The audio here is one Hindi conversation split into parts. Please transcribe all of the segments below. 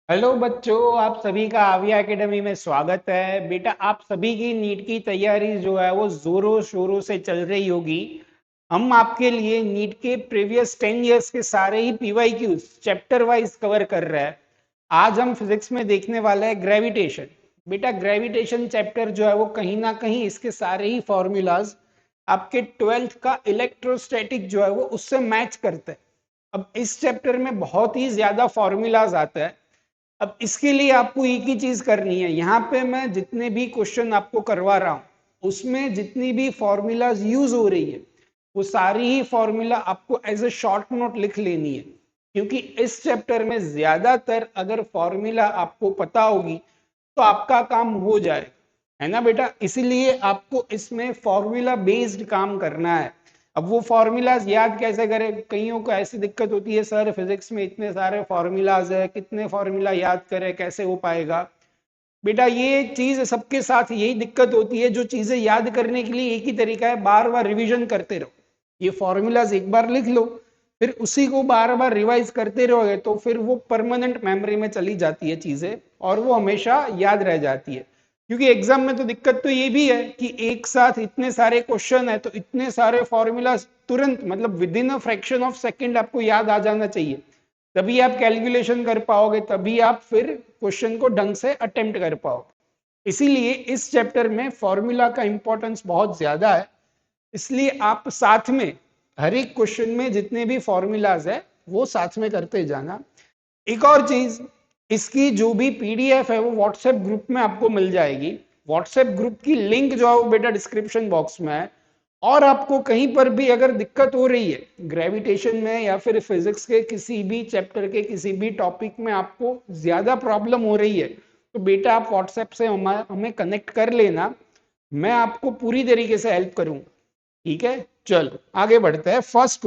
हेलो बच्चों, आप सभी का आविया एकेडमी में स्वागत है। बेटा, आप सभी की नीट की तैयारी जो है वो जोरों शोरों से चल रही होगी। हम आपके लिए नीट के प्रीवियस 10 इयर्स के सारे ही पीवाईक्यूज चैप्टर वाइज कवर कर रहे हैं। आज हम फिजिक्स में देखने वाले हैं ग्रेविटेशन। बेटा, ग्रेविटेशन चैप्टर जो है वो कहीं ना कहीं इसके सारे ही फॉर्मूलाज आपके 12th का इलेक्ट्रोस्टैटिक जो है वो उससे मैच करते हैं। अब इस चैप्टर में बहुत ही ज्यादा फॉर्मूलाज आते हैं। अब इसके लिए आपको एक ही चीज करनी है। यहाँ पे मैं जितने भी क्वेश्चन आपको करवा रहा हूं उसमें जितनी भी फॉर्मूलाज यूज हो रही है वो सारी ही फॉर्मूला आपको एज ए शॉर्ट नोट लिख लेनी है, क्योंकि इस चैप्टर में ज्यादातर अगर फॉर्मूला आपको पता होगी तो आपका काम हो जाए, है ना बेटा। इसीलिए आपको इसमें फॉर्मूला बेस्ड काम करना है। अब वो फॉर्मूलाज याद कैसे करें? कईयों को ऐसी दिक्कत होती है, सर फिजिक्स में इतने सारे फॉर्मूलाज है, कितने फॉर्मूला याद करें, कैसे हो पाएगा? बेटा, ये चीज सबके साथ यही दिक्कत होती है। जो चीजें याद करने के लिए एक ही तरीका है, बार बार रिवीजन करते रहो। ये फॉर्मूलाज एक बार लिख लो, फिर उसी को बार बार रिवाइज करते रहोगे तो फिर वो परमानेंट मेमोरी में चली जाती है चीजें, और वो हमेशा याद रह जाती है। क्योंकि एग्जाम में तो दिक्कत तो ये भी है कि एक साथ इतने सारे क्वेश्चन है तो इतने सारे फॉर्मूला तुरंत, मतलब with in a fraction of second आपको याद आ जाना चाहिए। तभी आप कैलकुलेशन कर पाओगे, तभी आप फिर क्वेश्चन को ढंग से अटेम्प्ट कर पाओगे। इसीलिए इस चैप्टर में फॉर्मूला का इंपॉर्टेंस बहुत ज्यादा है। इसलिए आप साथ में हर एक क्वेश्चन में जितने भी फॉर्मूलाज है वो साथ में करते जाना। एक और चीज, इसकी जो भी पीडीएफ है वो व्हाट्सएप ग्रुप में आपको मिल जाएगी। व्हाट्सएप ग्रुप की लिंक जो है वो बेटा डिस्क्रिप्शन बॉक्स में है। और आपको कहीं पर भी अगर दिक्कत हो रही है ग्रेविटेशन में या फिर फिजिक्स के किसी भी चैप्टर के किसी भी टॉपिक में, आपको ज्यादा प्रॉब्लम हो रही है, तो बेटा आप व्हाट्सएप से हमें कनेक्ट कर लेना। मैं आपको पूरी तरीके से हेल्प करूंगा। ठीक है, चलो आगे बढ़ते हैं। First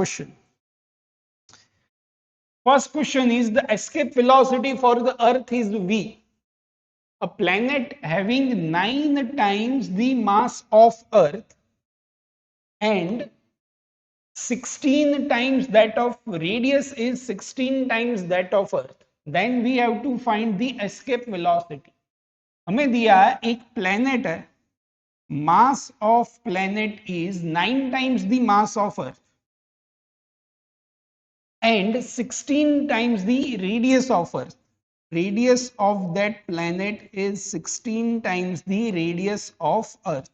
question is the escape velocity for the earth is v, a planet having 9 times the mass of earth and 16 times that of radius is 16 times that of earth, then we have to find the escape velocity. हमें दिया है एक प्लेनेट है, mass of planet is 9 times the mass of Earth and 16 times the radius of earth. Radius of that planet is 16 times the radius of earth.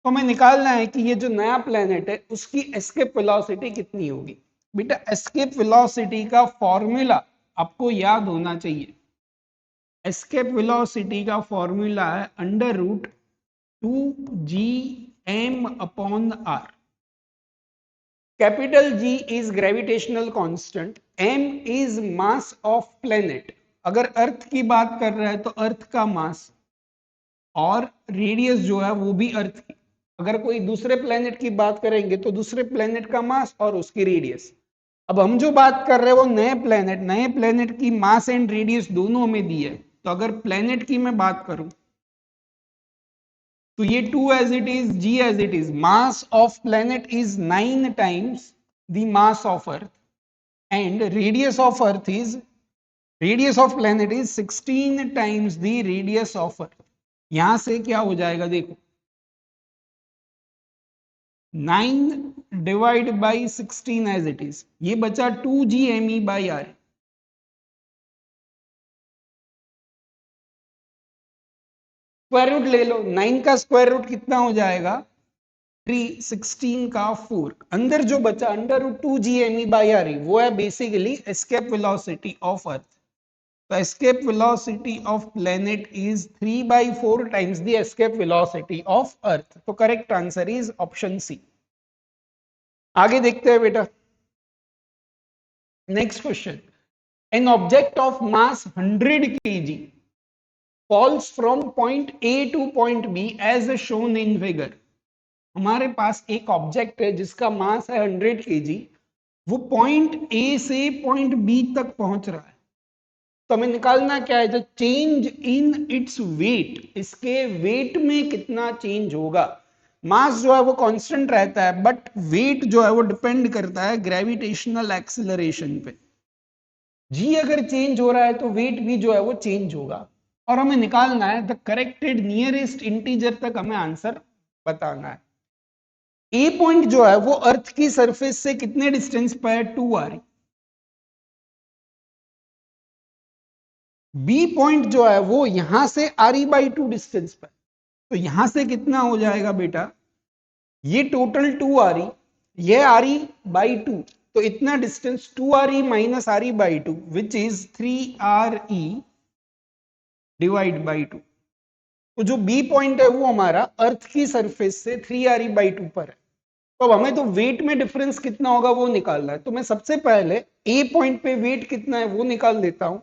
तो हमें निकालना है कि ये जो नया प्लेनेट है उसकी एस्केप वेलोसिटी कितनी होगी। बेटा, एस्केप वेलोसिटी का फॉर्मूला आपको याद होना चाहिए। एस्केप वेलोसिटी का फॉर्मूला है under root 2g m/r। Capital G is gravitational constant, m is mass of planet. अगर अर्थ की बात कर रहा है तो अर्थ का मास, और रेडियस जो है वो भी अर्थ की। अगर कोई दूसरे प्लेनेट की बात करेंगे तो दूसरे प्लेनेट का मास और उसकी रेडियस। अब हम जो बात कर रहे हैं वो नए प्लेनेट की मास एंड रेडियस दोनों हमें दी है। तो अगर प्लेनेट की मैं बात करूं तो ये 2 as it is, g as it is, mass of planet is 9 times the mass of Earth and radius of planet is 16 times the radius of earth। यहां से क्या हो जाएगा देखो, 9 divide by 16 as it is, ये बचा 2 g m/r। स्क्वायर रूट ले लो, 9 का स्क्वायर रूट कितना हो जाएगा 3, 16 का 4, अंदर जो बचा अंडर रूट 2 g m/r वो है basically escape velocity of earth. The escape velocity of planet is 3/4 times the escape velocity of Earth। तो correct answer is option C. आगे देखते हैं बेटा, next question. An object of mass 100 kg falls from point A to point B as shown in figure। हमारे पास एक ऑब्जेक्ट है जिसका मास है 100 kg, वो पॉइंट ए से पॉइंट बी तक पहुंच रहा है। तो हमें निकालना क्या है, जो चेंज इन इट्स वेट, इसके वेट में कितना चेंज होगा। मास जो है वो कांस्टेंट रहता है, बट वेट जो है वो डिपेंड करता है ग्रेविटेशनल एक्सेलरेशन पे। जी अगर चेंज हो रहा है तो वेट भी जो है वो चेंज होगा, और हमें निकालना है द करेक्टेड नियरेस्ट इंटीजर तक हमें आंसर बताना है। ए पॉइंट जो है वो अर्थ की सरफेस से कितने डिस्टेंस पर है, 2 आ रही। बी पॉइंट जो है वो यहां से RE/2 डिस्टेंस पर, तो यहां से कितना हो जाएगा बेटा, ये टोटल 2 RE, ये RE/2, तो इतना distance 2 RE minus RE/2 which is 3 RE divide by 2। तो जो बी पॉइंट है वो हमारा अर्थ की सरफेस से 3 RE/2 पर है। तो अब हमें तो वेट में डिफरेंस कितना होगा वो निकालना है, तो मैं सबसे पहले ए पॉइंट पे वेट कितना है वो निकाल देता हूं,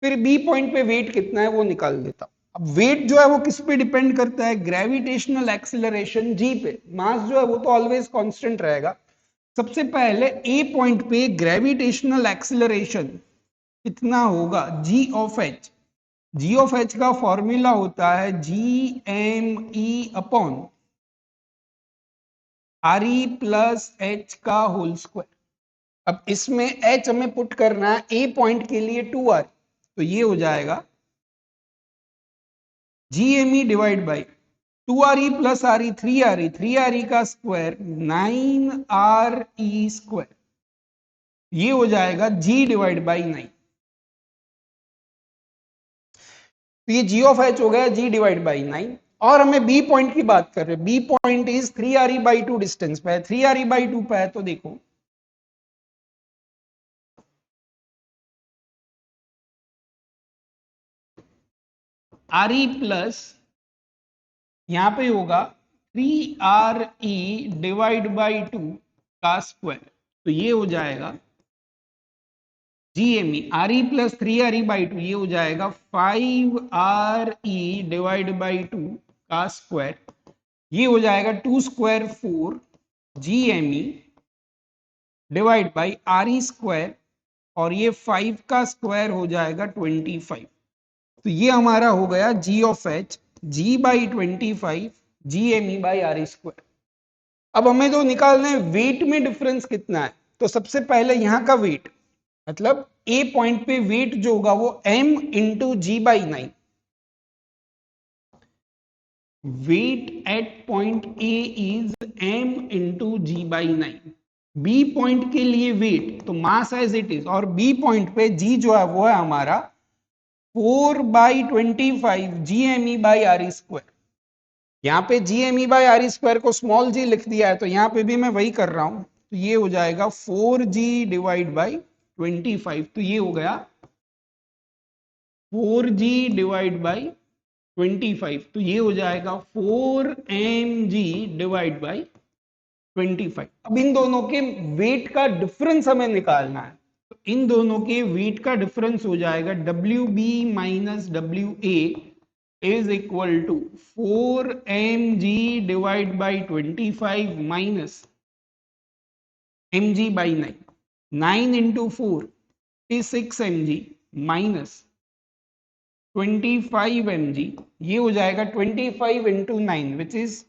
फिर बी पॉइंट पे वेट कितना है वो निकाल देता हूं। अब वेट जो है वो किस पे डिपेंड करता है, ग्रेविटेशनल एक्सिलरेशन जी पे। मास जो है वो तो ऑलवेज कांस्टेंट रहेगा। सबसे पहले ए पॉइंट पे ग्रेविटेशनल एक्सिलरेशन कितना होगा, g of h. G of h का फॉर्मूला होता है GME/RE प्लस एच का होल स्क्वायर। अब इसमें एच हमें पुट करना है ए पॉइंट के लिए 2R, तो ये हो जाएगा GME divide by 2RE plus RE 3RE, 3RE का स्क्वायर 9RE स्क्वायर, ये हो जाएगा G डिवाइड बाई 9। तो ये जी ऑफ एच हो गया G डिवाइड बाई 9। और हमें बी पॉइंट की बात कर रहे हैं, B point is 3RE/2 distance पे है, 3RE/2 पे है, तो देखो RE प्लस यहां पे होगा 3RE डिवाइड बाई 2 का स्क्वायर, तो ये हो जाएगा GME, RE प्लस 3RE/2, ये हो जाएगा 5RE डिवाइड बाई 2 का स्क्वायर, ये हो जाएगा 2 square 4 GME divide by RE square, और ये 5 का स्क्वायर हो जाएगा 25। तो ये हमारा हो गया G of H, G/25 GME/RE square. अब हमें तो निकालना है वेट में डिफरेंस कितना है, तो सबसे पहले यहां का वेट, मतलब ए पॉइंट पे वेट जो होगा वो m into G/9। Weight at point A is m into G/9। B point के लिए वेट तो मास एज इट इज, और बी पॉइंट पे जी जो है वो है हमारा 4/25 GME/RE स्क्वायर। यहाँ पे GME/RE स्क्वायर को स्मॉल जी लिख दिया है, तो यहाँ पे भी मैं वही कर रहा हूं, तो ये हो जाएगा 4G डिवाइड बाई 25, तो ये हो गया 4G डिवाइड बाई 25, तो ये हो जाएगा 4mg डिवाइड बाई 25। अब इन दोनों के वेट का डिफरेंस हमें निकालना है, तो इन दोनों के वेट का डिफरेंस हो जाएगा WB minus WA is equal to 4mg divide by 25 minus mg/9। 9 into 4 is 6mg minus 25mg, ये हो जाएगा 25 into 9 which is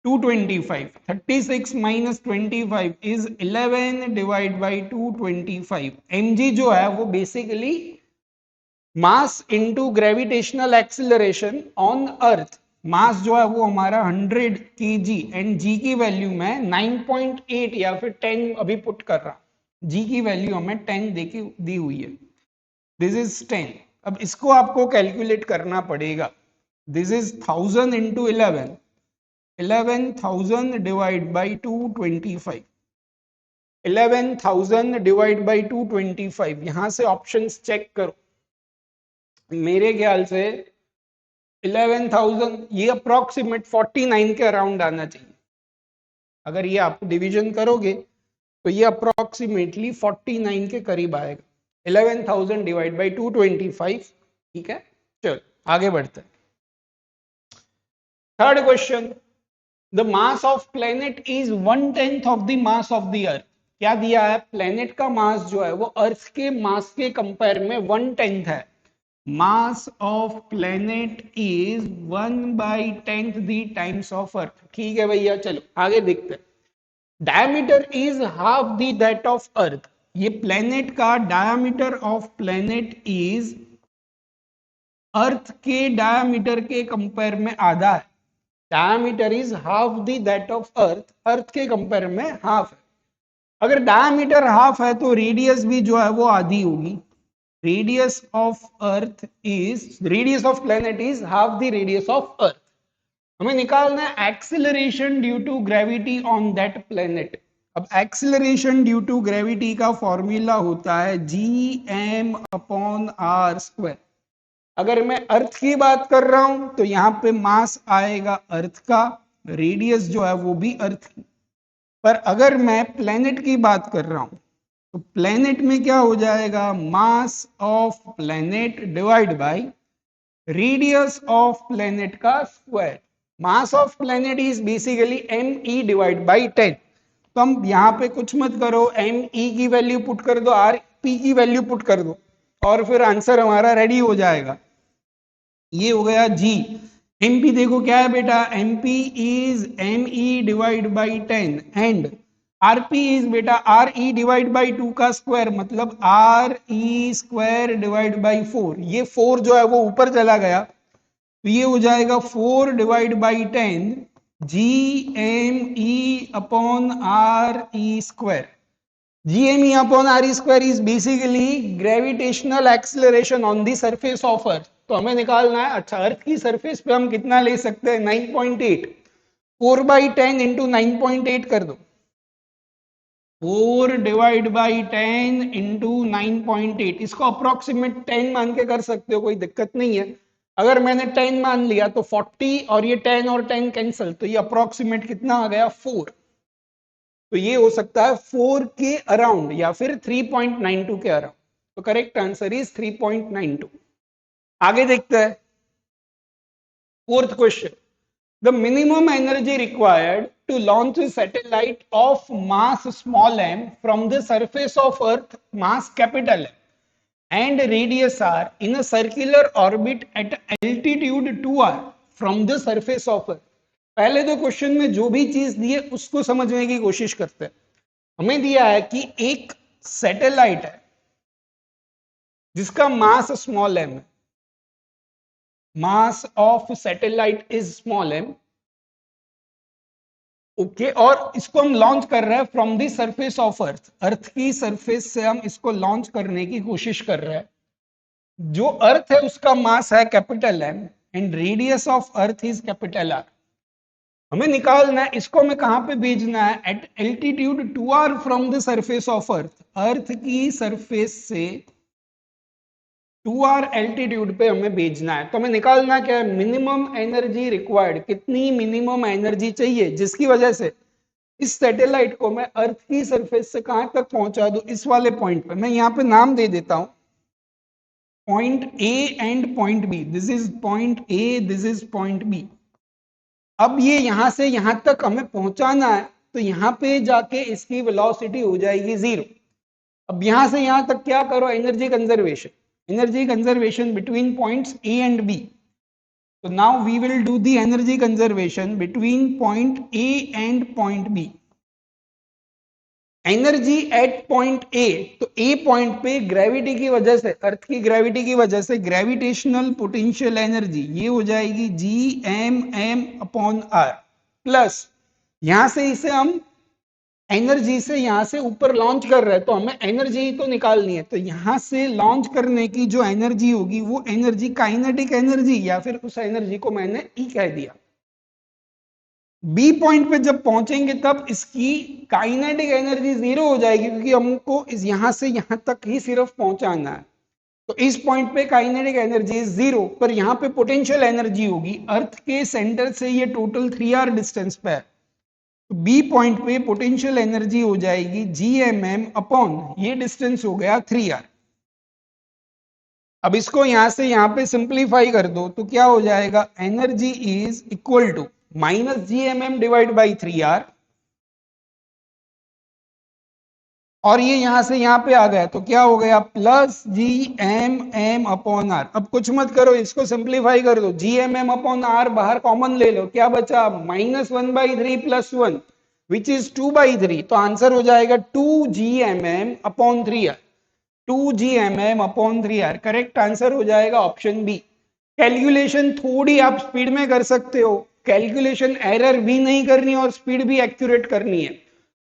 225। 36 minus 25 is 11 divide by 225। mg जो है वो basically mass into gravitational acceleration on earth. Mass जो है वो हमारा 100 kg एंड जी की वैल्यू में 9.8 या फिर 10 अभी पुट कर रहा, जी की वैल्यू हमें 10 देखी दी हुई है, दिस इज 10। अब इसको आपको कैलकुलेट करना पड़ेगा, this is 1000 into 11, 11,000 divide by 225, 11,000 divide by 225। यहां से ऑप्शंस चेक करो, मेरे ख्याल से 11,000 ये अप्रोक्सीमेट 49 के अराउंड आना चाहिए। अगर ये आप डिवीजन करोगे तो ये अप्रोक्सीमेटली 49 के करीब आएगा, 11,000 डिवाइड बाई 225। ठीक है, चलो आगे बढ़ते हैं। Third question, the mass of planet is 1/10 of the mass of the earth. क्या दिया है, प्लेनेट का मास जो है वो अर्थ के मास के कंपेयर में 1/10 है। Mass of planet is 1/10 the times of earth. ठीक है भैया, चलो आगे देखते हैं। Diameter is half the that of earth. ये प्लेनेट का diameter of planet is earth के डायामीटर के कंपेयर में आधा है। Diameter is half the that of earth, earth के कंपेयर में हाफ है। अगर डायामीटर हाफ है तो रेडियस भी जो है वो आधी होगी। Radius of earth is, radius of planet is half the radius of Earth. हमें निकालना है acceleration due to gravity on that planet. अब एक्सिलरेशन ड्यू टू ग्रेविटी का फॉर्मूला होता है Gm/r²। अगर मैं अर्थ की बात कर रहा हूं तो यहां पे मास आएगा अर्थ का, रेडियस जो है वो भी अर्थ की। पर अगर मैं प्लेनेट की बात कर रहा हूं तो प्लेनेट में क्या हो जाएगा, mass of planet divide by radius of planet का square. Mass of planet is basically me divide by 10। तो हम यहां पे कुछ मत करो, me की वैल्यू पुट कर दो, rp की वैल्यू पुट कर दो और फिर आंसर हमारा रेडी हो जाएगा। ये हो गया जी। mp देखो क्या है बेटा, mp is me divide by 10 and rp is बेटा re डिवाइड बाई 2 का स्क्वायर, मतलब re स्क्वायर डिवाइड बाई 4। ये 4 जो है वो ऊपर चला गया तो ये हो जाएगा 4 divide by 10 GME upon RE square. GME upon RE square is basically gravitational acceleration on the surface of Earth। तो हमें निकालना है, अच्छा अर्थ की सरफेस पे हम कितना ले सकते हैं, 9.8। 4/10 इंटू 9.8 कर दो, 4 डिवाइड बाई 10 इंटू 9.8। इसको अप्रोक्सीमेट 10 मान के कर सकते हो, कोई दिक्कत नहीं है। अगर मैंने 10 मान लिया तो 40 और ये 10 और 10 कैंसिल, तो ये अप्रोक्सीमेट कितना आ गया, 4। तो ये हो सकता है 4 के अराउंड या फिर 3.92 के अराउंड। तो करेक्ट आंसर इज 3.92। आगे देखते हैं fourth question. The minimum energy required to launch a satellite of mass small m from the surface of earth mass capital M and radius r in a circular orbit at altitude 2r from the surface of earth। पहले तो क्वेश्चन में जो भी चीज दी है उसको समझने की कोशिश करते हैं। हमें दिया है कि एक सैटेलाइट है जिसका मास स्मॉल m है, mass of satellite is small m, okay, और इसको हम लॉन्च कर रहे हैं from the surface of earth. Earth की सरफेस से हम इसको लॉन्च करने की कोशिश कर रहे हैं। जो अर्थ है उसका मास है capital M and radius of earth is capital R। हमें निकालना है इसको हमें कहां पे भेजना है, at altitude 2r from the surface of earth. Earth की सरफेस से 2r एल्टीट्यूड पे हमें भेजना है। तो हमें निकालना क्या है, मिनिमम एनर्जी रिक्वायर्ड, कितनी मिनिमम एनर्जी चाहिए जिसकी वजह से इस सैटेलाइट को मैं अर्थ की सरफेस से कहां तक पहुंचा दूं, इस वाले पॉइंट पे। मैं यहां पे नाम दे देता हूं, point A and point B. This is point A, this is point B. अब ये यहां से यहां तक हमें पहुंचाना है तो यहां पे जाके इसकी वेलोसिटी हो जाएगी 0। अब यहां से यहां तक क्या करो, energy conservation, energy conservation between points A and B. तो now we will do the energy conservation between point A and point B. Energy at point A, तो ए पॉइंट पे ग्रेविटी की वजह से, अर्थ की ग्रेविटी की वजह से ग्रेविटेशनल पोटेंशियल एनर्जी ये हो जाएगी GMM अपॉन R प्लस, यहां से इसे हम एनर्जी से यहां से ऊपर लॉन्च कर रहे हैं तो हमें एनर्जी तो निकालनी है। तो यहां से लॉन्च करने की जो एनर्जी होगी वो एनर्जी काइनेटिक एनर्जी, या फिर उस एनर्जी को मैंने E कह दिया। बी पॉइंट पे जब पहुंचेंगे तब इसकी काइनेटिक एनर्जी 0 हो जाएगी क्योंकि हमको इस यहां से यहां तक ही सिर्फ पहुंचाना है। तो इस पॉइंट पे काइनेटिक एनर्जी 0, पर यहाँ पे पोटेंशियल एनर्जी होगी। अर्थ के सेंटर से ये टोटल 3r डिस्टेंस पे है, तो बी पॉइंट पे पोटेंशियल एनर्जी हो जाएगी GMM अपॉन ये डिस्टेंस हो गया 3r। अब इसको यहां से यहां पे सिंप्लीफाई कर दो तो क्या हो जाएगा, energy is equal to -GMM divide by 3r, और ये यहां से यहां पे आ गया तो क्या हो गया, प्लस GMM अपॉन R। अब कुछ मत करो, इसको सिंप्लीफाई कर दो, GMM अपॉन R बाहर कॉमन ले लो, क्या बचा, -1/3 + 1, विच इज 2/3, तो आंसर हो जाएगा 2 GMM upon 3R। 2 GMM upon 3R correct answer हो जाएगा ऑप्शन बी। कैलकुलेशन थोड़ी आप स्पीड में कर सकते हो, कैलकुलेशन एरर भी नहीं करनी और स्पीड भी एक्यूरेट करनी है,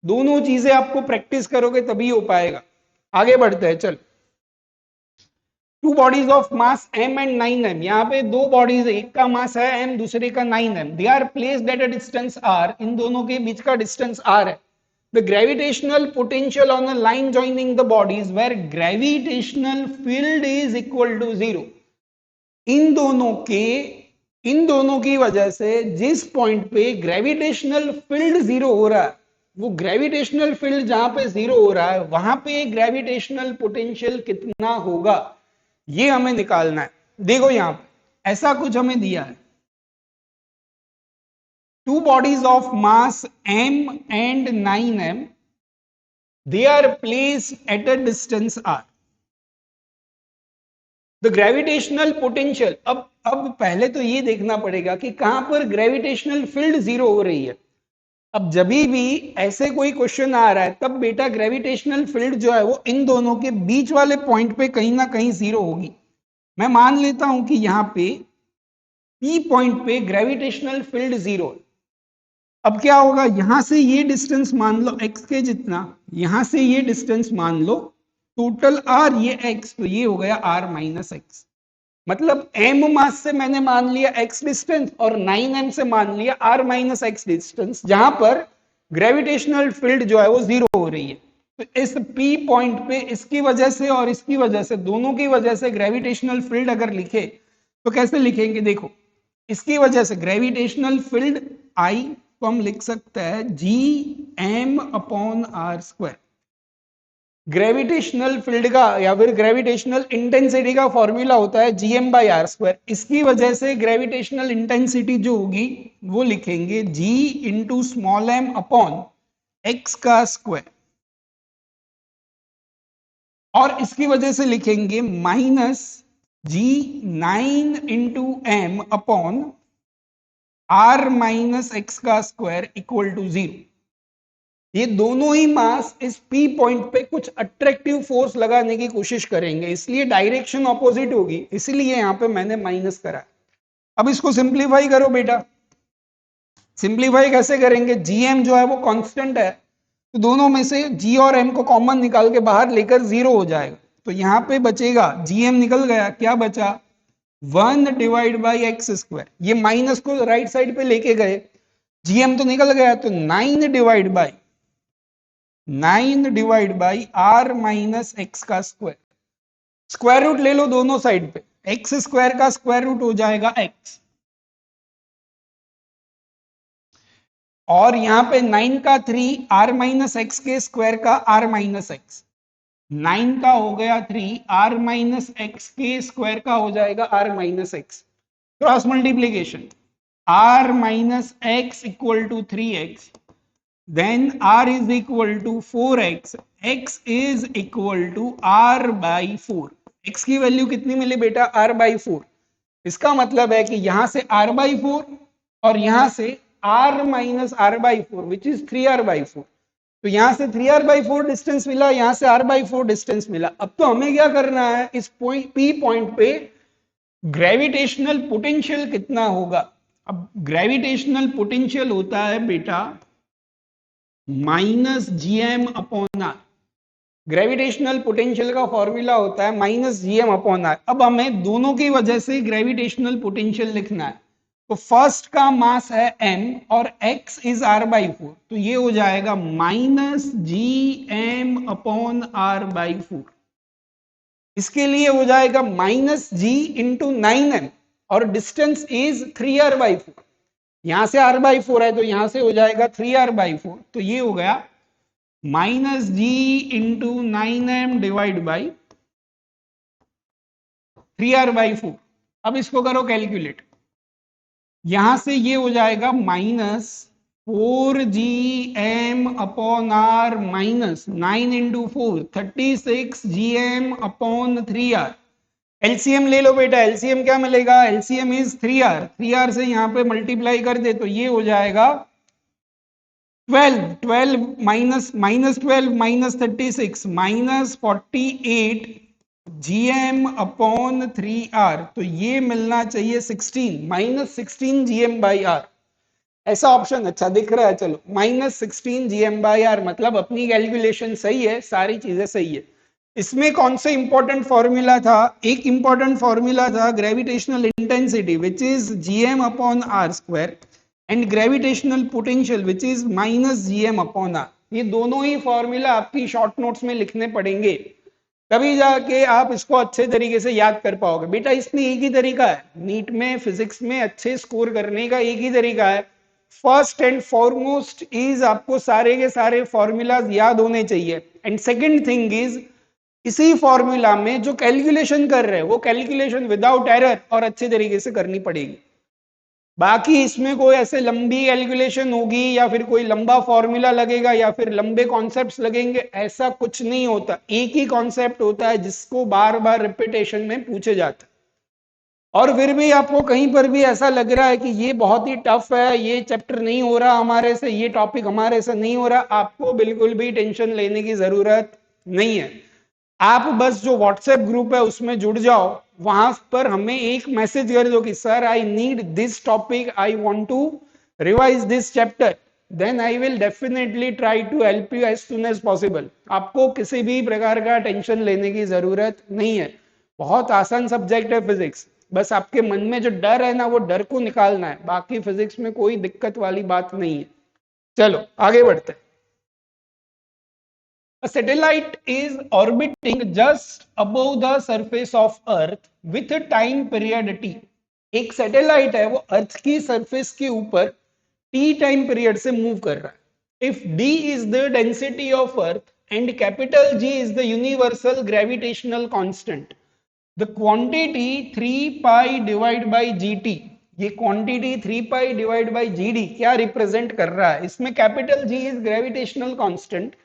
दोनों चीजें आपको प्रैक्टिस करोगे तभी हो पाएगा। आगे बढ़ते हैं, चल। To bodies of mass m and 9m, यहाँ पे दो बॉडीज, एक का मास है m, दूसरे का 9m, they are placed at a distance r, इन दोनों के बीच का डिस्टेंस r है। The gravitational potential on a line joining the bodies where gravitational field is equal to 0, इन दोनों की वजह से जिस पॉइंट पे ग्रेविटेशनल फील्ड 0 हो रहा है, वो ग्रेविटेशनल फील्ड जहां पे 0 हो रहा है वहां पे ग्रेविटेशनल पोटेंशियल कितना होगा, ये हमें निकालना है। देखो यहां पे ऐसा कुछ हमें दिया है, two bodies of mass m and 9m, they are placed at a distance r। The gravitational potential, अब पहले तो ये देखना पड़ेगा कि कहां पर ग्रेविटेशनल फील्ड 0 हो रही है। अब जब भी ऐसे कोई क्वेश्चन आ रहा है तब बेटा ग्रेविटेशनल फील्ड जो है वो इन दोनों के बीच वाले पॉइंट पे कहीं ना कहीं 0 होगी। मैं मान लेता हूं कि यहां पे P पॉइंट पे ग्रेविटेशनल फील्ड 0। अब क्या होगा, यहां से ये डिस्टेंस मान लो x के जितना, यहां से ये डिस्टेंस मान लो टोटल r, ये x, तो ये हो गया r माइनस एक्स। मतलब m मास से मैंने मान लिया x डिस्टेंस और 9m से मान लिया r माइनस एक्स डिस्टेंस, जहां पर ग्रेविटेशनल फील्ड जो है वो 0 हो रही है। तो इस P पॉइंट पे इसकी वजह से और इसकी वजह से, दोनों की वजह से ग्रेविटेशनल फील्ड अगर लिखे तो कैसे लिखेंगे, देखो इसकी वजह से ग्रेविटेशनल फील्ड I को हम लिख सकते हैं GM upon R square. Gravitational field का या फिर ग्रेविटेशनल इंटेंसिटी का फॉर्मूला होता है GM बाई आर स्क्वायर। इसकी वजह से ग्रेविटेशनल इंटेंसिटी जो होगी वो लिखेंगे G into small m upon x का स्क्वायर, और इसकी वजह से लिखेंगे minus G9 into m upon r minus X का स्क्वायर इक्वल टू 0। ये दोनों ही मास इस P पॉइंट पे कुछ अट्रैक्टिव फोर्स लगाने की कोशिश करेंगे, इसलिए डायरेक्शन ऑपोजिट होगी, इसलिए यहां पे मैंने माइनस करा। अब इसको सिंप्लीफाई करो बेटा। सिंप्लीफाई कैसे करेंगे, GM जो है वो कांस्टेंट है, तो दोनों में से G और M को कॉमन निकाल के बाहर लेकर 0 हो जाएगा, तो यहां पे बचेगा GM निकल गया, क्या बचा 1 डिवाइड बाई एक्स स्क्वायर। ये माइनस को राइट साइड पे लेके गए, GM तो निकल गया, तो 9 divide by R minus X का स्क्वायर। स्क्वायर रूट ले लो दोनों साइड पे, एक्स स्क्वायर का स्क्वायर रूट हो जाएगा एक्स, और यहां पे 9 का 3 आर माइनस एक्स के स्क्वायर का आर माइनस एक्स, 9 का हो गया 3 आर माइनस एक्स के स्क्वायर का हो जाएगा R minus X. Cross multiplication, R minus X equal to 3x, then r is equal to 4x, x is equal to r by 4। x की वैल्यू कितनी मिली बेटा, r by 4। इसका मतलब है कि यहां से r by 4 और यहां से r minus r by 4 which is 3r by 4, तो यहां से 3r by 4 डिस्टेंस मिला, यहां से r by 4 डिस्टेंस मिला। अब तो हमें क्या करना है, इस पॉइंट P पॉइंट पे ग्रेविटेशनल पोटेंशियल कितना होगा। अब ग्रेविटेशनल पोटेंशियल होता है बेटा minus GM upon R. Gravitational potential का फॉर्मूला होता है माइनस GM अपॉन आर। अब हमें दोनों की वजह से ग्रेविटेशनल पोटेंशियल लिखना है, तो फर्स्ट का मास है m और x इज r बाई 4, तो ये हो जाएगा minus GM upon r by 4। इसके लिए हो जाएगा माइनस G इंटू 9m और डिस्टेंस इज 3r बाई 4। यहां से r बाई 4 है तो यहां से हो जाएगा 3r बाई 4, तो ये हो गया minus G into 9m divide by 3r by 4। अब इसको करो कैलकुलेट, यहां से ये हो जाएगा minus 4GM upon r minus 9 into 4 36GM upon 3r। LCM ले लो बेटा, एलसीएम क्या मिलेगा, एलसीएम इज 3r, 3r से यहां पे मल्टीप्लाई कर दे तो ये हो जाएगा 12 minus 12 minus 36 minus 48 GM upon 3R, तो ये मिलना चाहिए 16 माइनस 16 GM बाई आर। ऐसा ऑप्शन अच्छा दिख रहा है। चलो माइनस 16 GM बाई आर, मतलब अपनी कैलकुलेशन सही है, सारी चीजें सही है। इसमें कौन से इंपॉर्टेंट फॉर्मूला था? एक इंपॉर्टेंट फॉर्मूला था gravitational intensity which is GM upon R square and gravitational potential which is minus GM upon R. ये दोनों ही फॉर्मूला आपकी शॉर्ट नोट्स में लिखने पड़ेंगे, तभी जाके आप इसको अच्छे तरीके से याद कर पाओगे। बेटा इसमें एक ही तरीका है, नीट में फिजिक्स में अच्छे स्कोर करने का एक ही तरीका है। फर्स्ट एंड फॉरमोस्ट इज आपको सारे के सारे फॉर्मूलाज याद होने चाहिए, एंड सेकंड थिंग इज इसी फॉर्मूला में जो कैलकुलेशन कर रहे हैं वो कैलकुलेशन विदाउट एरर और अच्छे तरीके से करनी पड़ेगी। बाकी इसमें कोई ऐसे लंबी कैलकुलेशन होगी या फिर कोई लंबा फॉर्मूला लगेगा या फिर लंबे कॉन्सेप्ट्स लगेंगे, ऐसा कुछ नहीं होता। एक ही कॉन्सेप्ट होता है जिसको बार बार रिपीटेशन में पूछे जाता है। और फिर भी आपको कहीं पर भी ऐसा लग रहा है कि ये बहुत ही टफ है, ये चैप्टर नहीं हो रहा हमारे से, ये टॉपिक हमारे से नहीं हो रहा, आपको बिल्कुल भी टेंशन लेने की जरूरत नहीं है। आप बस जो व्हाट्सएप ग्रुप है उसमें जुड़ जाओ, वहां पर हमें एक मैसेज कर दो कि sir I need this topic, I want to revise this chapter, then I will definitely try to help you as soon as possible. आपको किसी भी प्रकार का टेंशन लेने की जरूरत नहीं है। बहुत आसान सब्जेक्ट है फिजिक्स, बस आपके मन में जो डर है ना वो डर को निकालना है, बाकी फिजिक्स में कोई दिक्कत वाली बात नहीं है। चलो आगे बढ़ते हैं। A satellite is orbiting just above the surface of Earth with a time period t. एक सैटेलाइट है वो अर्थ की सरफेस के ऊपर t टाइम पीरियड से मूव कर रहा है। If d is the density of Earth and capital G is the universal gravitational constant, the quantity 3 pi divide by gt, ये quantity 3 pi divide by GD क्या रिप्रेजेंट कर रहा है? इसमें capital G is gravitational constant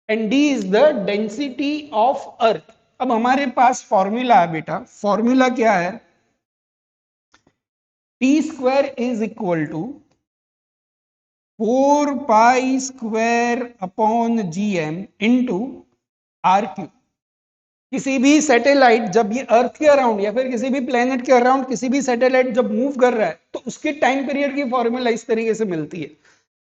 and D is the density of earth. अब हमारे पास फॉर्मूला है बेटा, फॉर्मूला क्या है? T square is equal to 4 pi square upon GM into R cube. किसी भी सैटेलाइट जब ये अर्थ के अराउंड या फिर किसी भी प्लेनेट के अराउंड किसी भी सैटेलाइट जब मूव कर रहा है तो उसके टाइम पीरियड की फॉर्मूला इस तरीके से मिलती है।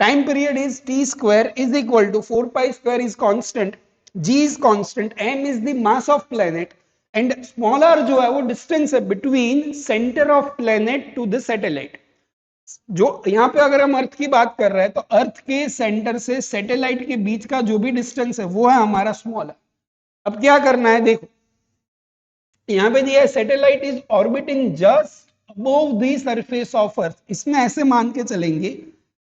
Time period is T square is equal to 4 pi square is constant, G is constant, M is the mass of planet and small are जो है वो डिस्टेंस है between centre of planet to the satellite. जो यहाँ पे अगर हम अर्थ की बात कर रहे हैं तो अर्थ के सेंटर से सैटेलाइट के बीच का जो भी डिस्टेंस है वो है हमारा स्मॉल आर। अब क्या करना है देखो, यहाँ पे दिया है satellite is orbiting just above the surface of अर्थ। इसमें ऐसे मान के चलेंगे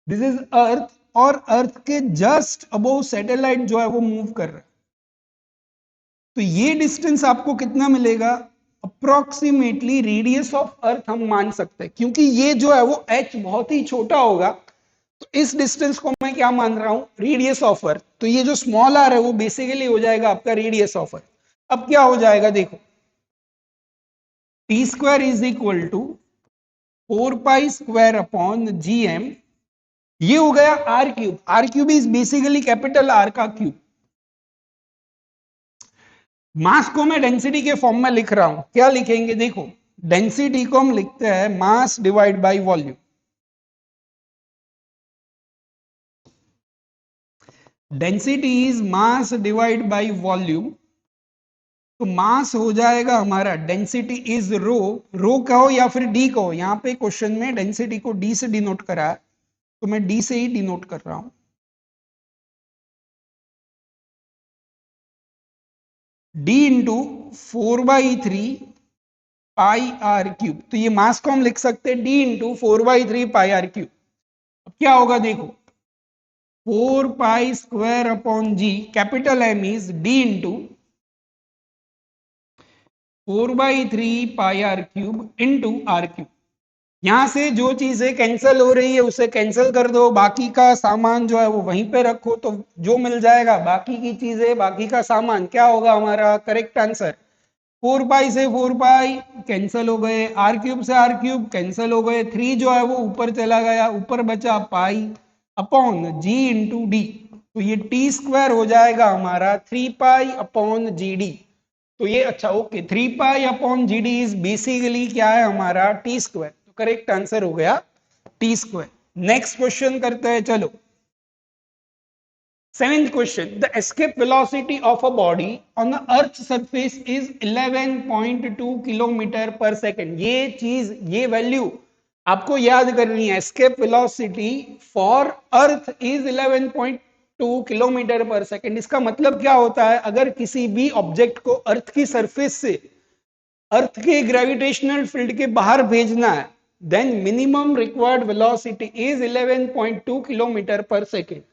दिस इज अर्थ और अर्थ के जस्ट अबोव सैटेलाइट जो है वो मूव कर रहा है। तो ये डिस्टेंस आपको कितना मिलेगा? अप्रोक्सीमेटली रेडियस ऑफ अर्थ हम मान सकते हैं, क्योंकि ये जो है वो h बहुत ही छोटा होगा, तो इस डिस्टेंस को मैं क्या मान रहा हूं? Radius of earth. तो ये जो स्मॉल आर है वो बेसिकली हो जाएगा आपका रेडियस ऑफ अर्थ। अब क्या हो जाएगा देखो, T square is equal to 4 pi square upon G M, ये हो गया R cube. R cube is basically capital R का क्यूब। मास को मैं डेंसिटी के फॉर्म में लिख रहा हूं, क्या लिखेंगे देखो, डेंसिटी को हम लिखते हैं mass divide by volume. Density is mass divide by volume, तो मास हो जाएगा हमारा डेंसिटी इज रो, रो कहो या फिर डी कहो, यहां पे क्वेश्चन में डेंसिटी को डी से डिनोट करा है तो मैं डी से ही डिनोट कर रहा हूं। D into 4/3 pi R cube, तो ये मास को हम लिख सकते हैं D into 4/3 pi R cube. अब क्या होगा देखो, 4 pi square upon G, capital M is D into 4/3 pi R cube into R cube. यहां से जो चीजें कैंसिल हो रही है उसे कैंसिल कर दो, बाकी का सामान जो है वो वहीं पे रखो, तो जो मिल जाएगा बाकी की चीजें, बाकी का सामान क्या होगा हमारा करेक्ट आंसर? 4 पाई से 4 पाई कैंसिल हो गए, आर क्यूब से आर क्यूब कैंसिल हो गए, 3 जो है वो ऊपर चला गया, ऊपर बचा पाई, अपॉन जी इंटू डी, तो ये टी स्क्वायर हो जाएगा हमारा 3 पाई अपॉन जी डी। तो ये अच्छा okay, 3 pi upon G D is basically क्या है हमारा टी स्क्वायर, तो करेक्ट आंसर हो गया टी स्क्वायर। नेक्स्ट क्वेश्चन करते हैं, चलो। Seventh question, the escape velocity of a body on the earth surface is 11.2 kilometre per second. ये चीज, ये वैल्यू आपको याद करनी है। escape velocity for earth is 11.2 kilometre per second. इसका मतलब क्या होता है, अगर किसी भी ऑब्जेक्ट को अर्थ की सरफेस से अर्थ के ग्रेविटेशनल फील्ड के बाहर भेजना है, then minimum required velocity is 11.2 kilometre per second.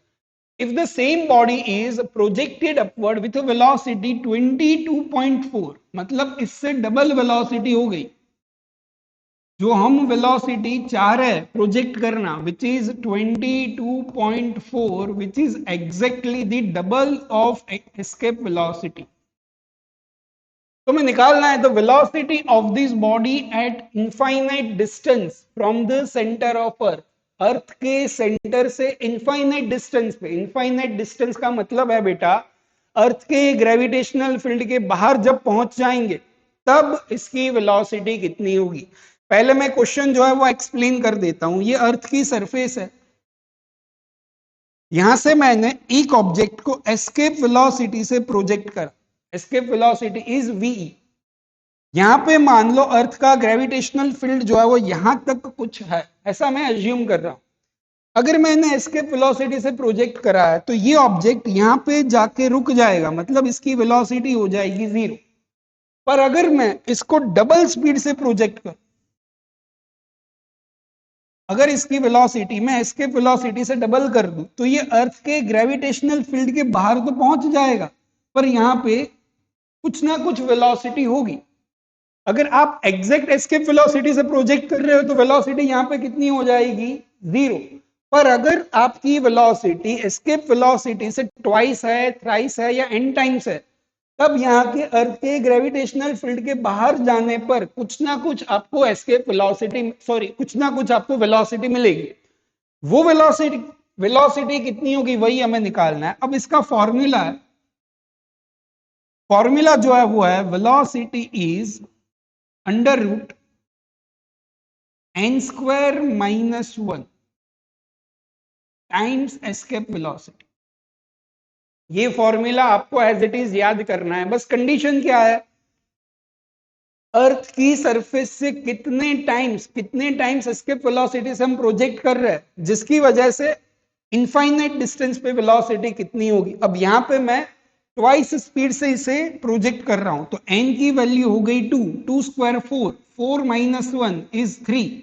If the same body is projected upward with a velocity 22.4, मतलब इससे डबल वेलोसिटी हो गई। जो हम वेलोसिटी चाह रहे हैं प्रोजेक्ट करना, which is 22.4, which is exactly the double of escape velocity. तो हमें निकालना है the velocity of this body at infinite distance from the centre of earth. Earth के सेंटर से इनफाइनाइट डिस्टेंस पे, इनफाइनाइट डिस्टेंस का मतलब है बेटा अर्थ के ग्रेविटेशनल फील्ड के बाहर जब पहुंच जाएंगे तब इसकी वेलोसिटी कितनी होगी। पहले मैं क्वेश्चन जो है वो एक्सप्लेन कर देता हूं। ये अर्थ की सरफेस है, यहां से मैंने एक ऑब्जेक्ट को एस्केप वेलोसिटी से प्रोजेक्ट करा। Escape velocity is V. यहां पे मान लो अर्थ का ग्रेविटेशनल फील्ड जो है वो यहां तक कुछ है, ऐसा मैं अज्यूम कर रहा हूं। अगर मैंने एस्केप वेलोसिटी से प्रोजेक्ट करा है तो ये ऑब्जेक्ट यहां पे जाके रुक जाएगा, मतलब इसकी वेलोसिटी हो जाएगी 0। पर अगर मैं इसको डबल स्पीड से प्रोजेक्ट करूं, अगर इसकी वेलोसिटी मैं एस्केप वेलोसिटी से डबल कर दूं, तो ये अर्थ के ग्रेविटेशनल फील्ड के बाहर तो पहुंच जाएगा, पर यहां पे कुछ ना कुछ वेलोसिटी होगी। अगर आप एग्जैक्ट एस्केप वेलोसिटी से प्रोजेक्ट कर रहे हो तो वेलोसिटी यहां पे कितनी हो जाएगी, 0। पर अगर आपकी वेलोसिटी एस्केप वेलोसिटी से ट्वाइस है, थ्राइस है या n टाइम्स है, तब यहाँ के अर्थ के ग्रेविटेशनल फील्ड के बाहर जाने पर कुछ ना कुछ आपको एस्केप वेलोसिटी, सॉरी कुछ ना कुछ आपको वेलोसिटी मिलेगी। वो वेलोसिटी वेलोसिटी कितनी होगी वही हमें निकालना है। अब इसका फॉर्मूला है, फॉर्मूला जो है वो है velocity is under root n² - 1 times escape velocity. ये फॉर्मूला आपको एज इट इज याद करना है। बस कंडीशन क्या है, अर्थ की सरफेस से कितने टाइम्स एस्केप वेलोसिटी से हम प्रोजेक्ट कर रहे हैं, जिसकी वजह से इनफाइनाइट डिस्टेंस पे वेलोसिटी कितनी होगी। अब यहां पे मैं ट्वाइस स्पीड से इसे प्रोजेक्ट कर रहा हूं, तो n की वैल्यू हो गई 2, 2 square 4, 4 - 1 is 3,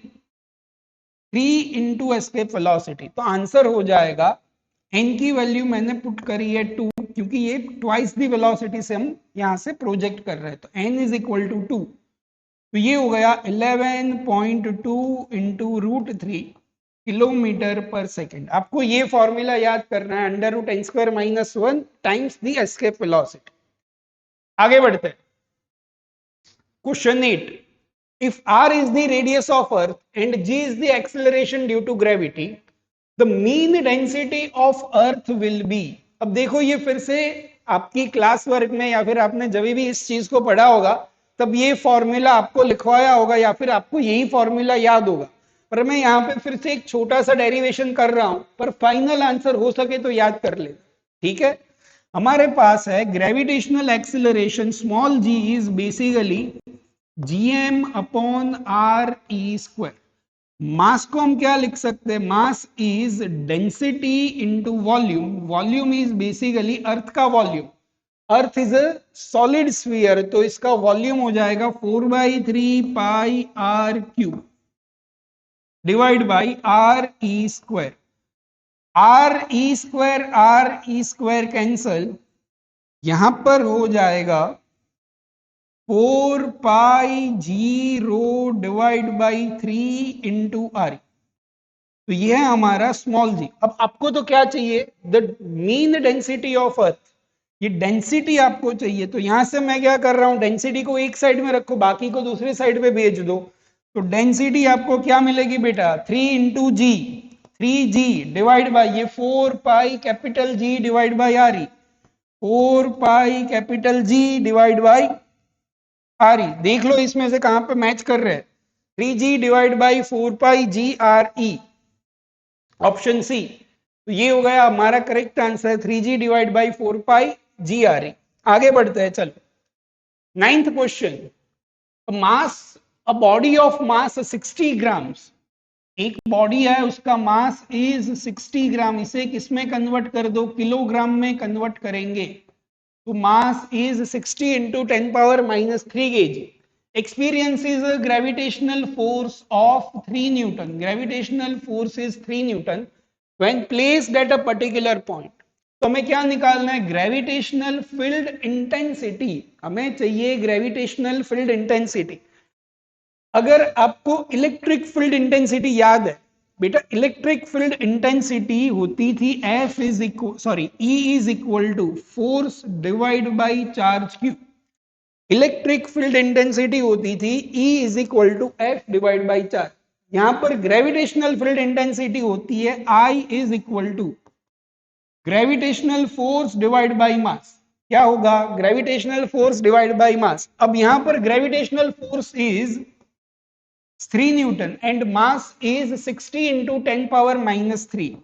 3 into escape velocity. तो आंसर हो जाएगा, n की वैल्यू मैंने पुट करी है 2, क्योंकि ये ट्वाइस दी वेलोसिटी से हम यहां से प्रोजेक्ट कर रहे हैं, तो n इज इक्वल टू 2। तो ये हो गया 11.2 इंटू √3 किलोमीटर पर सेकेंड। आपको ये फॉर्मूला याद करना है, under root n² - 1 times the escape velocity. आगे बढ़ते हैं, question 8। If r is the radius of earth and g is the acceleration due to gravity, the mean density of earth will be। अब देखो ये फिर से आपकी क्लास वर्क में या फिर आपने जब भी इस चीज को पढ़ा होगा तब ये फॉर्मूला आपको लिखवाया होगा या फिर आपको यही फॉर्मूला याद होगा, पर मैं यहाँ पे फिर से एक छोटा सा डेरिवेशन कर रहा हूं, पर फाइनल आंसर हो सके तो याद कर ले। ठीक है, हमारे पास है gravitational acceleration small g is basically gm upon r² mass को हम क्या लिख सकते हैं, mass is density into volume. Volume is basically earth का volume. Earth is a solid sphere, तो इसका वॉल्यूम हो जाएगा 4/3 पाई r³ divide by r² r² cancel, यहां पर हो जाएगा 4 पाई g divide by 3 into r। तो ये है हमारा स्मॉल g। अब आपको तो क्या चाहिए, the mean density of earth. ये डेंसिटी आपको चाहिए, तो यहां से मैं क्या कर रहा हूं, डेंसिटी को एक साइड में रखो, बाकी को दूसरी साइड पे भेज दो। तो डेंसिटी आपको क्या मिलेगी बेटा, 3 इंटू जी। 3g डिवाइड बाय ये 4 pi capital G divide by RE, 4 pi capital G divide by RE। देख लो इसमें से कहां पे मैच कर रहे हैं। 3g divide by 4 pi GRE, option C. तो ये हो गया हमारा correct answer, 3g divide by 4 pi GRE। आगे बढ़ते हैं, चलो ninth question. Mass, a body of mass 60 grams, एक बॉडी है उसका मास इज 60 ग्राम, इसे किसमें कन्वर्ट कर दो, किलोग्राम में कन्वर्ट करेंगे तो मास is 60 into 10 power minus 3 kg, experiences a gravitational force of 3 Newton, gravitational force is 3 Newton when placed at a particular point। तो हमें क्या निकालना है, ग्रेविटेशनल फील्ड इंटेंसिटी, हमें चाहिए ग्रेविटेशनल फील्ड इंटेंसिटी। अगर आपको इलेक्ट्रिक फील्ड इंटेंसिटी याद है बेटा, इलेक्ट्रिक फील्ड इंटेंसिटी होती थी F is equal sorry E is equal to force divide by charge Q. Electric field intensity होती थी E is equal to F divide by charge. यहां पर ग्रेविटेशनल फील्ड इंटेंसिटी होती है I is equal to gravitational force divide by mass. क्या होगा, gravitational force divide by mass. अब यहां पर gravitational force is 3 newton and mass is 60 into 10 power minus 3।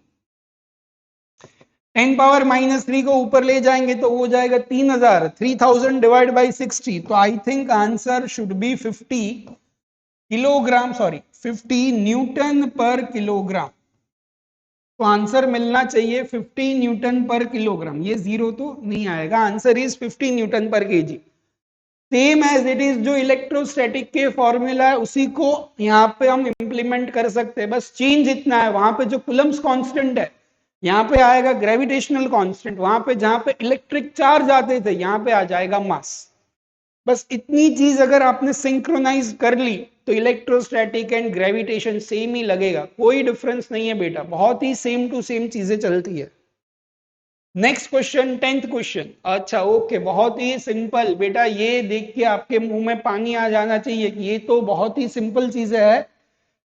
10 power minus 3 को ऊपर ले जाएंगे तो हो जाएगा 3000, 3000 डिवाइड बाई 60, तो I think answer should be 50 kilogram, sorry 50 newton पर किलोग्राम। तो आंसर मिलना चाहिए 50 न्यूटन पर किलोग्राम, ये जीरो तो नहीं आएगा, answer is 50 newton per KG. Same as it is, जो इलेक्ट्रोस्टैटिक के फॉर्मूला है उसी को यहाँ पे हम इंप्लीमेंट कर सकते हैं, बस चेंज इतना है, वहां पे जो कुलम्स कांस्टेंट है यहाँ पे आएगा ग्रेविटेशनल कांस्टेंट, वहां पे जहां पे इलेक्ट्रिक चार्ज आते थे यहाँ पे आ जाएगा मास। बस इतनी चीज अगर आपने सिंक्रोनाइज कर ली तो इलेक्ट्रोस्टैटिक एंड ग्रेविटेशन सेम ही लगेगा, कोई डिफरेंस नहीं है बेटा, बहुत ही सेम टू सेम चीजें चलती है। Next question, 10th question. अच्छा ओके, बहुत ही सिंपल बेटा, ये देख के आपके मुंह में पानी आ जाना चाहिए कि ये तो बहुत ही सिंपल चीजें है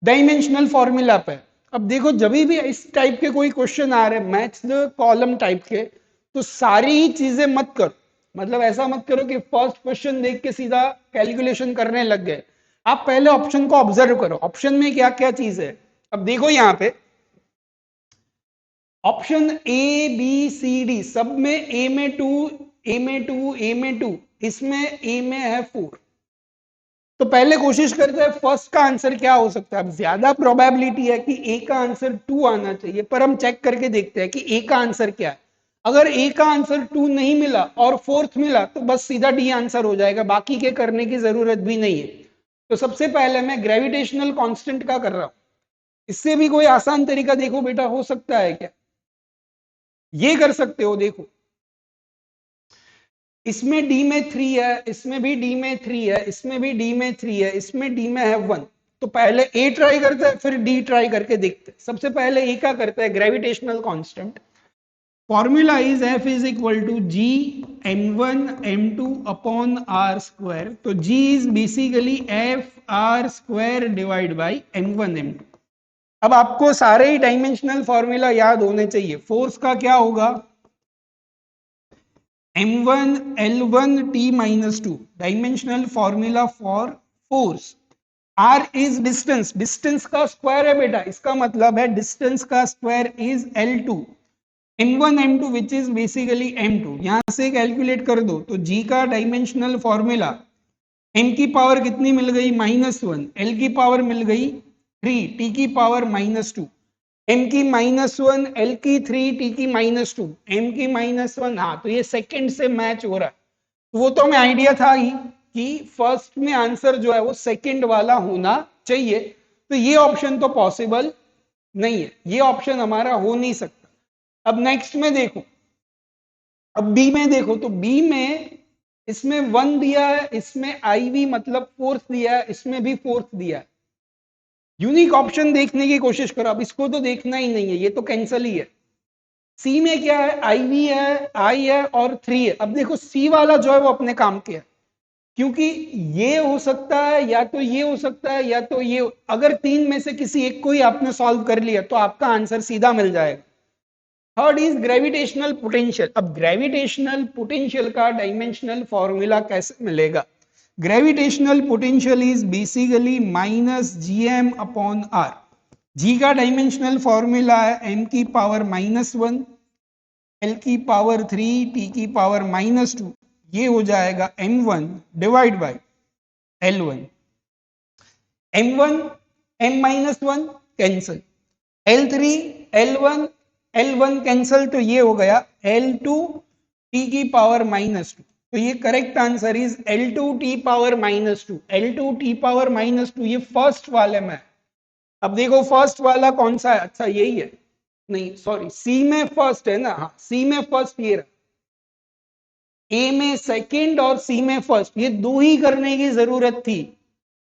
डायमेंशनल फॉर्मूला पे। अब देखो जब भी इस टाइप के कोई क्वेश्चन आ रहे मैथ्स कॉलम टाइप के, तो सारी ही चीजें मत करो, मतलब ऐसा मत करो कि फर्स्ट क्वेश्चन देख के सीधा कैलकुलेशन करने लग गए। आप पहले ऑप्शन को ऑब्जर्व करो, ऑप्शन में क्या क्या चीज है। अब देखो यहाँ पे option A B C D सब में ए में 2, ए में 2, ए में 2, इसमें ए में है 4। तो पहले कोशिश करते हैं फर्स्ट का आंसर क्या हो सकता है। अब ज्यादा प्रोबेबिलिटी है कि ए का आंसर 2 आना चाहिए, पर हम चेक करके देखते हैं कि ए का आंसर क्या है। अगर ए का आंसर 2 नहीं मिला और फोर्थ मिला तो बस सीधा डी आंसर हो जाएगा, बाकी के करने की जरूरत भी नहीं है। तो सबसे पहले मैं ग्रेविटेशनल कांस्टेंट का कर रहा हूं, इससे भी कोई आसान तरीका देखो बेटा हो सकता है क्या, ये कर सकते हो। देखो इसमें डी में 3 है, इसमें भी डी में 3 है, इसमें भी डी में 3 है, इसमें डी में है 1। तो पहले ए ट्राई करते हैं फिर डी ट्राई करके देखते हैं। सबसे पहले ए का करते हैं, gravitational constant. Formula is F is equal to G m1 m2 upon R square. तो G is basically F R square divide by m1 m2। अब आपको सारे ही डायमेंशनल फॉर्मूला याद होने चाहिए। फोर्स का क्या होगा, m1 l1 t minus 2, dimensional formula for force. r is distance, distance का स्क्वायर है बेटा, इसका मतलब है डिस्टेंस का square is l2। m1 m2 which is basically m2, यहां से कैलकुलेट कर दो तो g का डायमेंशनल फॉर्मूला m की पावर कितनी मिल गई -1, l की पावर मिल गई 3, t की पावर -2, m की -1, l की 3, t की -2, m की -1। हाँ तो ये सेकंड से मैच हो रहा है, तो वो तो हमें आइडिया था ही कि फर्स्ट में आंसर जो है वो सेकंड वाला होना चाहिए। तो ये ऑप्शन तो पॉसिबल नहीं है, ये ऑप्शन हमारा हो नहीं सकता। अब नेक्स्ट में देखो, अब बी में देखो, तो बी में इसमें 1 दिया है, इसमें IV मतलब फोर्स दिया है, इसमें भी फोर्स दिया है। यूनिक ऑप्शन देखने की कोशिश करो, अब इसको तो देखना ही नहीं है, ये तो कैंसल ही है। सी में क्या है, IV है, I है और 3 है। अब देखो सी वाला जो है वो अपने काम के है, क्योंकि ये हो सकता है या तो ये हो सकता है या तो ये, अगर तीन में से किसी एक को ही आपने सॉल्व कर लिया तो आपका आंसर सीधा मिल जाएगा। Third is gravitational potential. अब ग्रेविटेशनल पोटेंशियल का डायमेंशनल फॉर्मूला कैसे मिलेगा? Gravitational potential is basically minus GM upon R. G का डायमेंशनल फॉर्मूला है एम की पावर -1, एल की पावर 3, टी की पावर -2। ये हो जाएगा m1 divide by L1। m1 m-1 cancel, L3 L1 L1 cancel, तो ये हो गया L2 t की पावर -2। तो ये correct answer is L2 t power -2। L2 t power -2 ये फर्स्ट वाले में। अब देखो फर्स्ट वाला कौन सा है? अच्छा यही है, नहीं सॉरी सी में फर्स्ट है ना, हाँ सी में फर्स्ट ये रहा, ए में सेकंड और सी में फर्स्ट, ये दो ही करने की जरूरत थी,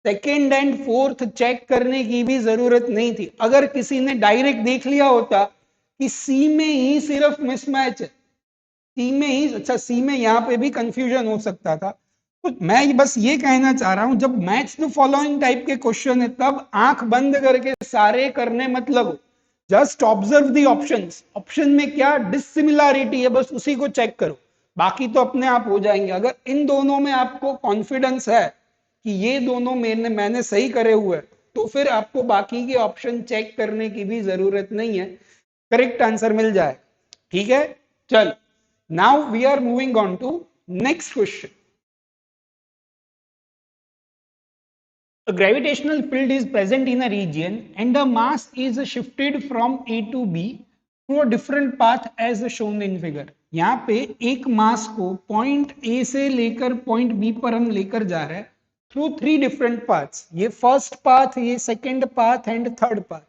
सेकंड एंड फोर्थ चेक करने की भी जरूरत नहीं थी। अगर किसी ने डायरेक्ट देख लिया होता कि सी में ही सिर्फ मिसमैच है, सी में ही, अच्छा सी में यहाँ पे भी कंफ्यूजन हो सकता था। तो मैं बस ये कहना चाह रहा हूं, जब मैच द फॉलोइंग टाइप के क्वेश्चन है तब आंख बंद करके सारे करने मत लगो, just observe the options, option में क्या डिसिमिलरिटी है बस उसी को चेक करो, बाकी तो अपने आप हो जाएंगे। अगर इन दोनों में आपको कॉन्फिडेंस है कि ये दोनों मैंने सही करे हुए, तो फिर आपको बाकी के ऑप्शन चेक करने की भी जरूरत नहीं है, करेक्ट आंसर मिल जाए। ठीक है, चल now we are moving on to next question. A gravitational field is present in a region and the mass is shifted from A to B through a different path as shown in figure। यहाँ पे एक मास को पॉइंट ए से लेकर पॉइंट बी पर हम लेकर जा रहे हैं थ्रू 3 डिफरेंट पाथ्स। ये फर्स्ट पाथ, ये second path and third path.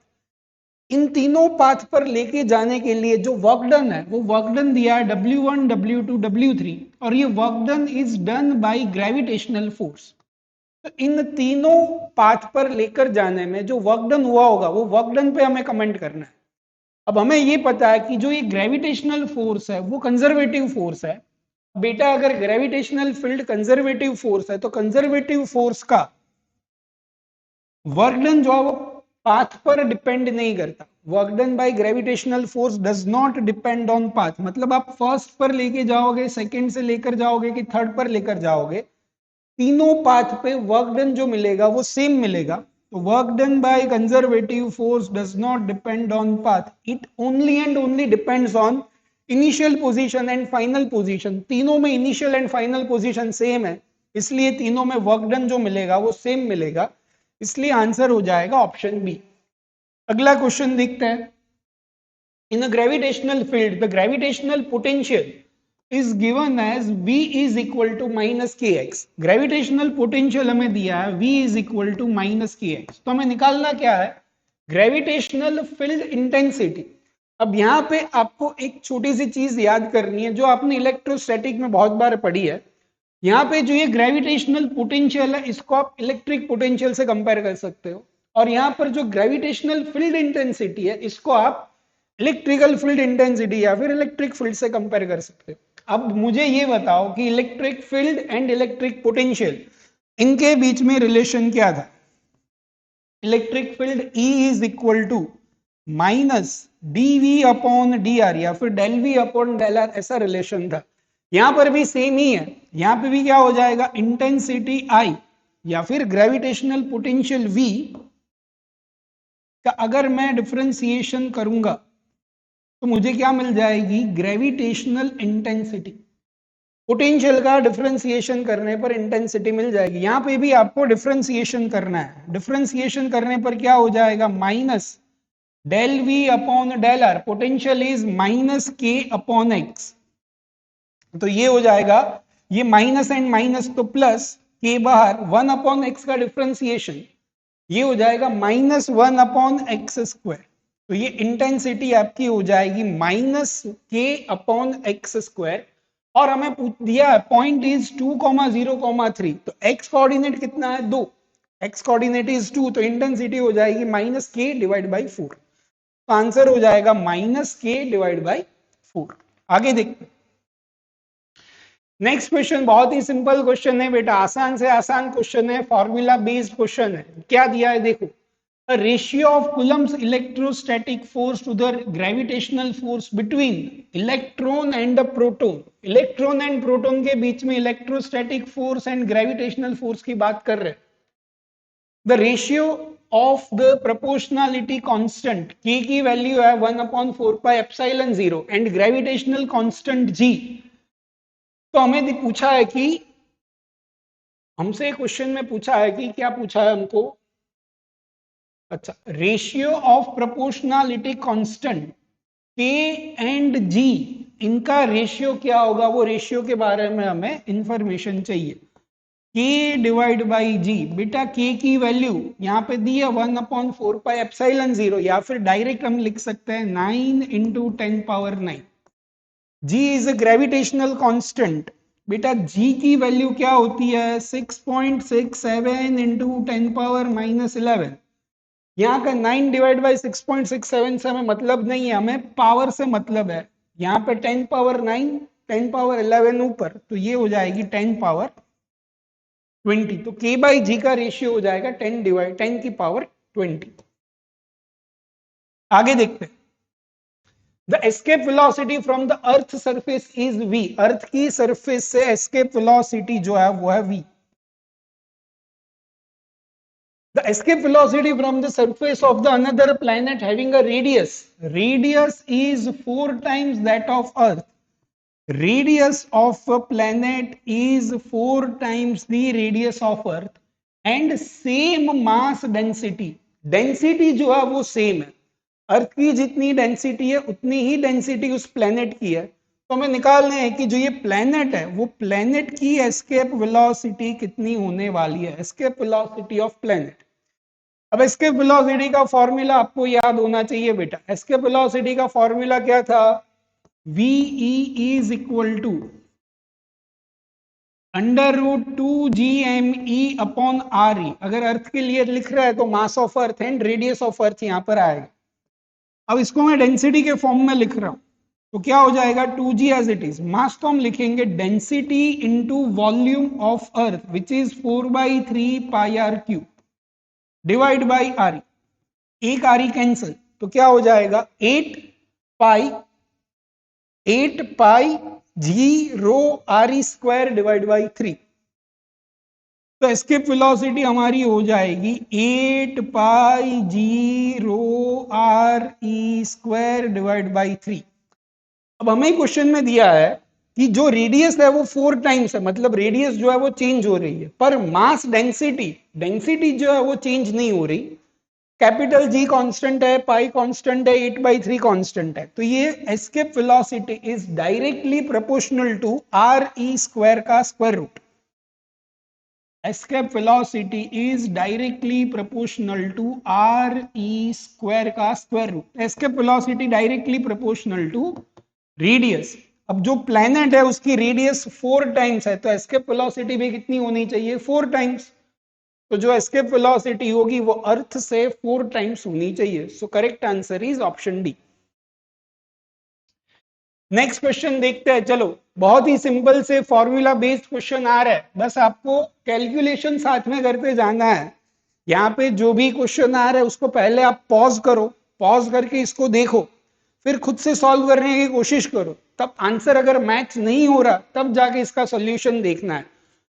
इन तीनों पाथ पर लेके जाने के लिए जो वर्क डन है वो वर्क डन दिया है W1 W2 W3, और ये work done is done by gravitational force. तो इन तीनों पाथ पर लेकर जाने में जो वर्क डन हुआ होगा वो वर्क डन पे हमें कमेंट करना है। अब हमें ये पता है कि जो ये ग्रेविटेशनल फोर्स है वो कंजर्वेटिव फोर्स है। बेटा अगर ग्रेविटेशनल फील्ड कंजर्वेटिव फोर्स है तो कंजर्वेटिव फोर्स का वर्क डन जो है वो पाथ पर डिपेंड नहीं करता। Work done by gravitational force does not depend on path. मतलब आप फर्स्ट पर लेके जाओगे, सेकंड से लेकर जाओगे कि थर्ड पर लेकर जाओगे, तीनों पाथ पे वर्क डन जो मिलेगा वो सेम मिलेगा। तो work done by conservative force does not depend on path, it only and only depends on initial position and final position. तीनों में initial and final position same है, इसलिए तीनों में वर्क डन जो मिलेगा वो सेम मिलेगा, इसलिए आंसर हो जाएगा ऑप्शन बी। अगला क्वेश्चन देखते हैं। In a gravitational field the gravitational potential is given as V is equal to minus kx। Gravitational potential हमें दिया है V is equal to minus kx। तो हमें निकालना क्या है? Gravitational field intensity. अब यहाँ पे आपको एक छोटी सी चीज याद करनी है जो आपने इलेक्ट्रोस्टैटिक में बहुत बार पढ़ी है। यहाँ पे जो ये ग्रेविटेशनल पोटेंशियल है इसको आप इलेक्ट्रिक पोटेंशियल से कंपेयर कर सकते हो, और यहाँ पर जो ग्रेविटेशनल फील्ड इंटेंसिटी है इसको आप इलेक्ट्रिकल फील्ड इंटेंसिटी या फिर इलेक्ट्रिक फील्ड से कंपेयर कर सकते हो। अब मुझे ये बताओ कि electric field and electric potential इनके बीच में रिलेशन क्या था? Electric field E is equal to minus dV upon dr या फिर del V upon del r, ऐसा रिलेशन था। यहां पर भी सेम ही है, यहां पे भी क्या हो जाएगा, इंटेंसिटी I या फिर ग्रेविटेशनल पोटेंशियल V का अगर मैं डिफरेंशिएशन करूंगा तो मुझे क्या मिल जाएगी, ग्रेविटेशनल इंटेंसिटी। पोटेंशियल का डिफरेंशिएशन करने पर इंटेंसिटी मिल जाएगी। यहां पे भी आपको डिफरेंशिएशन करना है, डिफरेंशिएशन करने पर क्या हो जाएगा, minus del V upon del R, potential is minus K upon X. तो ये हो जाएगा, ये माइनस एंड माइनस तो प्लस, के बाहर, 1 अपॉन एक्स का डिफरेंशिएशन, ये हो जाएगा माइनस 1 अपॉन एक्स स्क्वायर। तो ये इंटेंसिटी आपकी हो जाएगी minus K upon x square. और हमें पूछ दिया पॉइंट इज 2,0,3, तो एक्स कोऑर्डिनेट कितना है, 2, एक्स कोऑर्डिनेट इज 2, तो इंटेंसिटी हो जाएगी माइनस के डिवाइड बाई 4। तो आंसर हो जाएगा माइनस के डिवाइड बाई 4। आगे देखते हैं। नेक्स्ट क्वेश्चन बहुत ही सिंपल क्वेश्चन है बेटा, आसान से आसान क्वेश्चन है, फॉर्मूला बेस्ड क्वेश्चन है। क्या दिया है देखो, a ratio of Coulomb's electrostatic force to the gravitational force between electron and a proton। Electron and proton के बीच में electrostatic force and gravitational force की बात कर रहे हैं। The ratio of the proportionality constant k की वैल्यू है 1/4πε0 एंड ग्रेविटेशनल कांस्टेंट g। तो हमें पूछा है कि हमसे क्वेश्चन में पूछा है कि क्या पूछा है हमको, अच्छा, रेशियो ऑफ प्रोपोर्शनलिटी कांस्टेंट के एंड जी, इनका रेशियो क्या होगा, वो रेशियो के बारे में हमें इंफॉर्मेशन चाहिए। k डिवाइड बाई जी, बेटा k की वैल्यू यहाँ पे दी है 1/4πε0, या फिर डायरेक्ट हम लिख सकते हैं 9 × 10⁹। g is a gravitational constant, बेटा g की वैल्यू क्या होती है 6.67 × 10⁻11। यहाँ का 9 डिवाइड बाई 6.67 से हमें मतलब नहीं है, हमें पावर से मतलब है। यहाँ पे 10⁻9 10⁻11 ऊपर, तो ये हो जाएगी 10⁻20। तो k बाई जी का रेशियो हो जाएगा 10⁻20। आगे देखते हैं, the escape velocity from the earth surface is v। अर्थ की सरफेस से एस्केप वेलोसिटी जो है वो है v। The escape velocity from the surface of the another planet having a radius is 4 times that of Earth। Radius of a planet is 4 times the radius of Earth and same mass density। Density जो है वो सेम है, अर्थ की जितनी डेंसिटी है उतनी ही डेंसिटी उस प्लेनेट की है। तो हमें निकालना है कि जो ये प्लेनेट है वो प्लेनेट की एस्केप वेलोसिटी कितनी होने वाली है, एस्केप वेलोसिटी ऑफ प्लेनेट। अब एस्केप वेलोसिटी का फॉर्मूला आपको याद होना चाहिए बेटा। एस्केप वेलोसिटी का फॉर्मूला क्या था, VE is equal to √2gme/re। अगर अर्थ के लिए लिख रहा है तो मास of earth and radius of अर्थ यहां पर आएगा। अब इसको मैं डेंसिटी के फॉर्म में लिख रहा हूं, तो क्या हो जाएगा 2g एज इट इज, मास तो हम लिखेंगे density into volume of earth which is 4/3πr³ divide by R. एक आर कैंसिल, तो क्या हो जाएगा 8π G rho R square divide by 3। तो एस्केप वेलोसिटी हमारी हो जाएगी 8π G rho R E square divide by 3। अब हमें क्वेश्चन में दिया है कि जो रेडियस है वो 4 टाइम्स है, मतलब रेडियस जो है वो चेंज हो रही है, पर मास डेंसिटी जो है वो चेंज नहीं हो रही। कैपिटल जी कांस्टेंट है, पाई कांस्टेंट है, 8/3 कांस्टेंट है। तो ये escape velocity is directly proportional to R E square का square root. Escape velocity is directly proportional to R E square का square root. Escape velocity directly proportional to radius. अब जो प्लैनेट है उसकी रेडियस 4 टाइम्स है, तो एस्केप वेलोसिटी भी कितनी होनी चाहिए 4 टाइम्स। तो जो एस्केप वेलोसिटी होगी वो अर्थ से 4 टाइम्स होनी चाहिए। So correct answer is option D. Next question देखते हैं। चलो, बहुत ही सिंपल से फॉर्मूला बेस्ड क्वेश्चन आ रहा है, बस आपको कैलकुलेशन साथ में करते जाना है। यहाँ पे जो भी क्वेश्चन आ रहा है उसको पहले आप पॉज करो, पॉज करके इसको देखो, फिर खुद से सॉल्व करने की कोशिश करो। तब आंसर अगर मैच नहीं हो रहा तब जाके इसका सॉल्यूशन देखना है।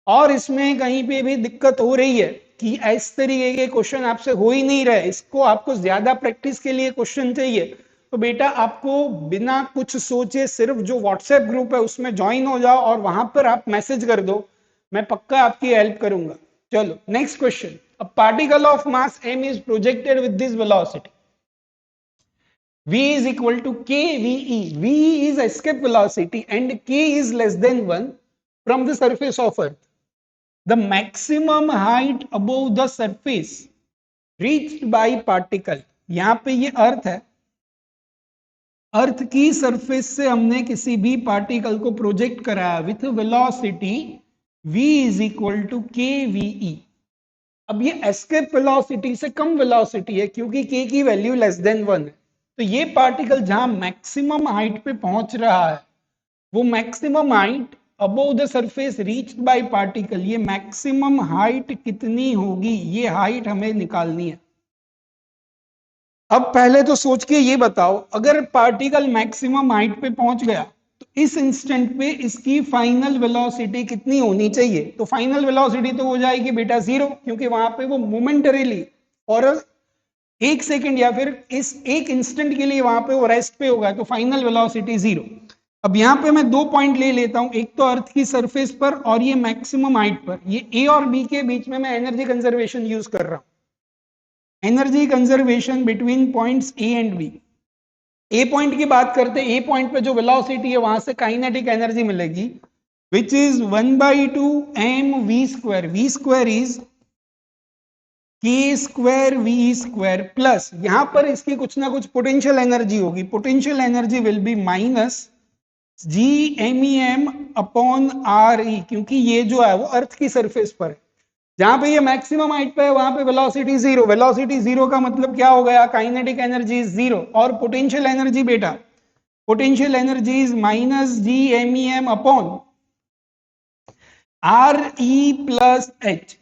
और इसमें कहीं पे भी दिक्कत हो रही है कि इस तरीके के क्वेश्चन आपसे हो ही नहीं रहे, इसको आपको ज्यादा प्रैक्टिस के लिए क्वेश्चन चाहिए, तो बेटा आपको बिना कुछ सोचे सिर्फ जो व्हाट्सएप ग्रुप है उसमें ज्वाइन हो जाओ और वहां पर आप मैसेज कर दो, मैं पक्का आपकी हेल्प करूंगा। चलो next question, a particle of mass m is projected with this velocity, v is equal to kve। v is escape velocity and k is less than 1 from the surface of earth। the maximum height above the surface reached by particle। यहां पे ये अर्थ है, अर्थ की सरफेस से हमने किसी भी पार्टिकल को प्रोजेक्ट कराया with velocity v is equal to kve। अब ये एस्केप वेलोसिटी से कम वेलोसिटी है क्योंकि k की वैल्यू लेस देन 1 है। तो ये पार्टिकल जहां मैक्सिमम हाइट पे पहुंच रहा है वो maximum height above the surface reached by particle, ये मैक्सिमम हाइट कितनी होगी, ये हाइट हमें निकालनी है। अब पहले तो सोच के ये बताओ, अगर पार्टिकल मैक्सिमम हाइट पे पहुंच गया तो इस इंस्टेंट पे इसकी फाइनल वेलोसिटी कितनी होनी चाहिए? तो फाइनल वेलोसिटी तो हो जाएगी बेटा 0, क्योंकि वहां पे वो मोमेंटरीली और 1 सेकंड या फिर इस एक इंस्टेंट के लिए वहां पे वो रेस्ट पे होगा, तो फाइनल वेलोसिटी 0। अब यहाँ पे मैं 2 पॉइंट ले लेता हूं, एक तो अर्थ की सरफेस पर और ये मैक्सिमम हाइट पर। ये ए और बी के बीच में मैं एनर्जी कंजर्वेशन यूज कर रहा हूं, energy conservation between points A and B. A point की बात करते हैं, ए पॉइंट पे जो वेलोसिटी है वहां से काइनेटिक एनर्जी मिलेगी, which is 1/2 mv²। V square is k²v² plus यहां पर इसकी कुछ ना कुछ पोटेंशियल एनर्जी होगी, potential energy will be minus GMEM upon RE, क्योंकि ये जो है वो अर्थ की सरफेस पर है। जहां पे ये मैक्सिमम हाइट पे है वहां पे वेलोसिटी 0, वेलोसिटी 0 का मतलब क्या हो गया, काइनेटिक एनर्जी इज 0, और पोटेंशियल एनर्जी बेटा, potential energy is minus GMEM upon RE plus H।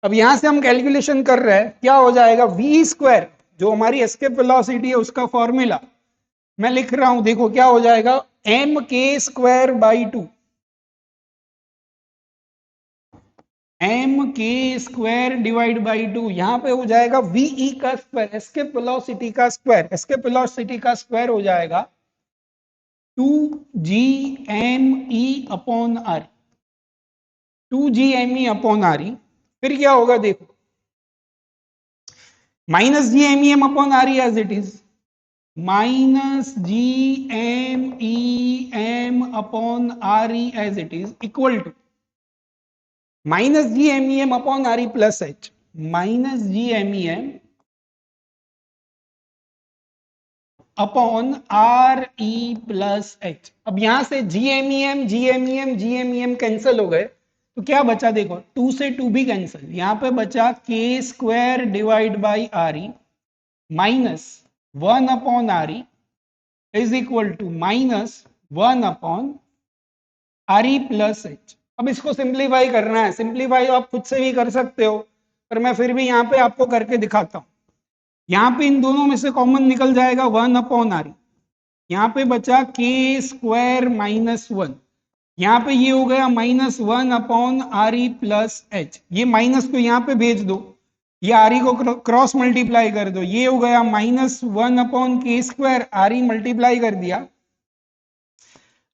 अब यहां से हम कैलकुलेशन कर रहे हैं, क्या हो जाएगा, v², जो हमारी एस्केप वेलोसिटी है उसका फॉर्मूला मैं लिख रहा हूं, देखो क्या हो जाएगा, mk²/2, mk² डिवाइड बाई 2, यहां पे हो जाएगा वीई का स्क्वायर, एस्केप वेलोसिटी का स्क्वायर, एस्केप वेलोसिटी का स्क्वायर हो जाएगा 2gme upon are, 2gme upon are. फिर क्या होगा देखो, minus GMEM upon R as it is, minus GMEM upon R as it is equal to minus GMEM upon R plus H, minus GMEM upon RE plus H. अब यहां से GMEM कैंसिल हो गए, तो क्या बचा देखो, 2 से 2 भी कैंसिल, यहां पे बचा k² divide by RE minus 1 upon RE is equal to minus 1 upon RE plus H. अब इसको सिंप्लीफाई करना है, सिंप्लीफाई आप खुद से भी कर सकते हो, पर मैं फिर भी यहाँ पे आपको करके दिखाता हूँ। यहाँ पे इन दोनों में से कॉमन निकल जाएगा 1 अपॉन RE, यहाँ पे बचा k² माइनस 1, यहाँ पे ये हो गया minus 1 upon RE plus H, ये माइनस को यहाँ पे भेज दो, ये RE को क्रॉस मल्टीप्लाई कर दो, ये हो गया minus 1 upon k², RE multiply कर दिया,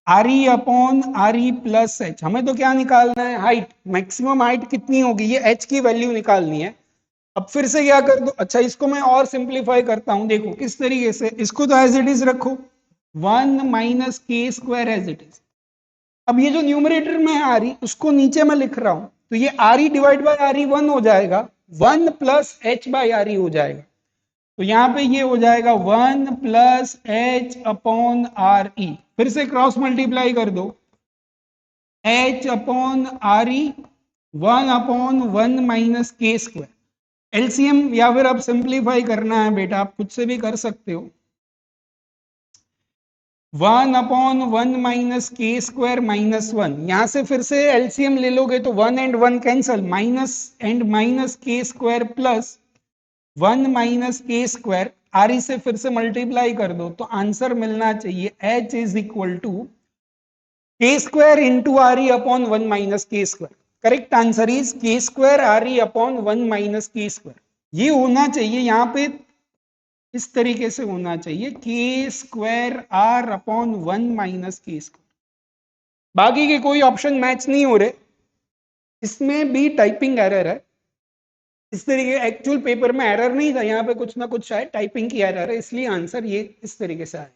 RE upon RE plus H. हमें तो क्या निकालना है, हाइट, मैक्सिमम हाइट कितनी होगी, ये एच की वैल्यू निकालनी है। अब फिर से क्या कर दो, अच्छा इसको मैं और सिंप्लीफाई करता हूं, देखो किस तरीके से, इसको तो एज इट इज रखो, 1 minus k² as it is. अब ये जो न्यूमरेटर में आ रही उसको नीचे मैं लिख रहा हूं, तो ये RE डिवाइड बाई RE 1 हो जाएगा, 1 प्लस H बाई RE हो जाएगा, तो यहां पे ये हो जाएगा 1 प्लस H अपॉन RE, फिर से क्रॉस मल्टीप्लाई कर दो, H upon RE 1 upon 1 minus k², LCM या फिर अब सिंप्लीफाई करना है बेटा, आप खुद से भी कर सकते हो, 1 अपॉन 1 माइनस k² माइनस 1, यहां से फिर से एलसीएम ले लोगे तो 1 and 1 cancel, minus and minus k² plus 1 minus k², RE से फिर से मल्टीप्लाई कर दो, तो आंसर मिलना चाहिए H is equal to k² into RE upon 1 minus k²। Correct answer is k² RE upon 1 minus k²। ये होना चाहिए यहाँ पे, इस तरीके से होना चाहिए, k² R upon 1 minus k²। बाकी के कोई ऑप्शन मैच नहीं हो रहे, इसमें भी टाइपिंग एरर है, इस तरीके एक्चुअल पेपर में एरर नहीं था, यहाँ पे कुछ ना कुछ शायद टाइपिंग की एरर है, इसलिए आंसर ये इस तरीके से आया।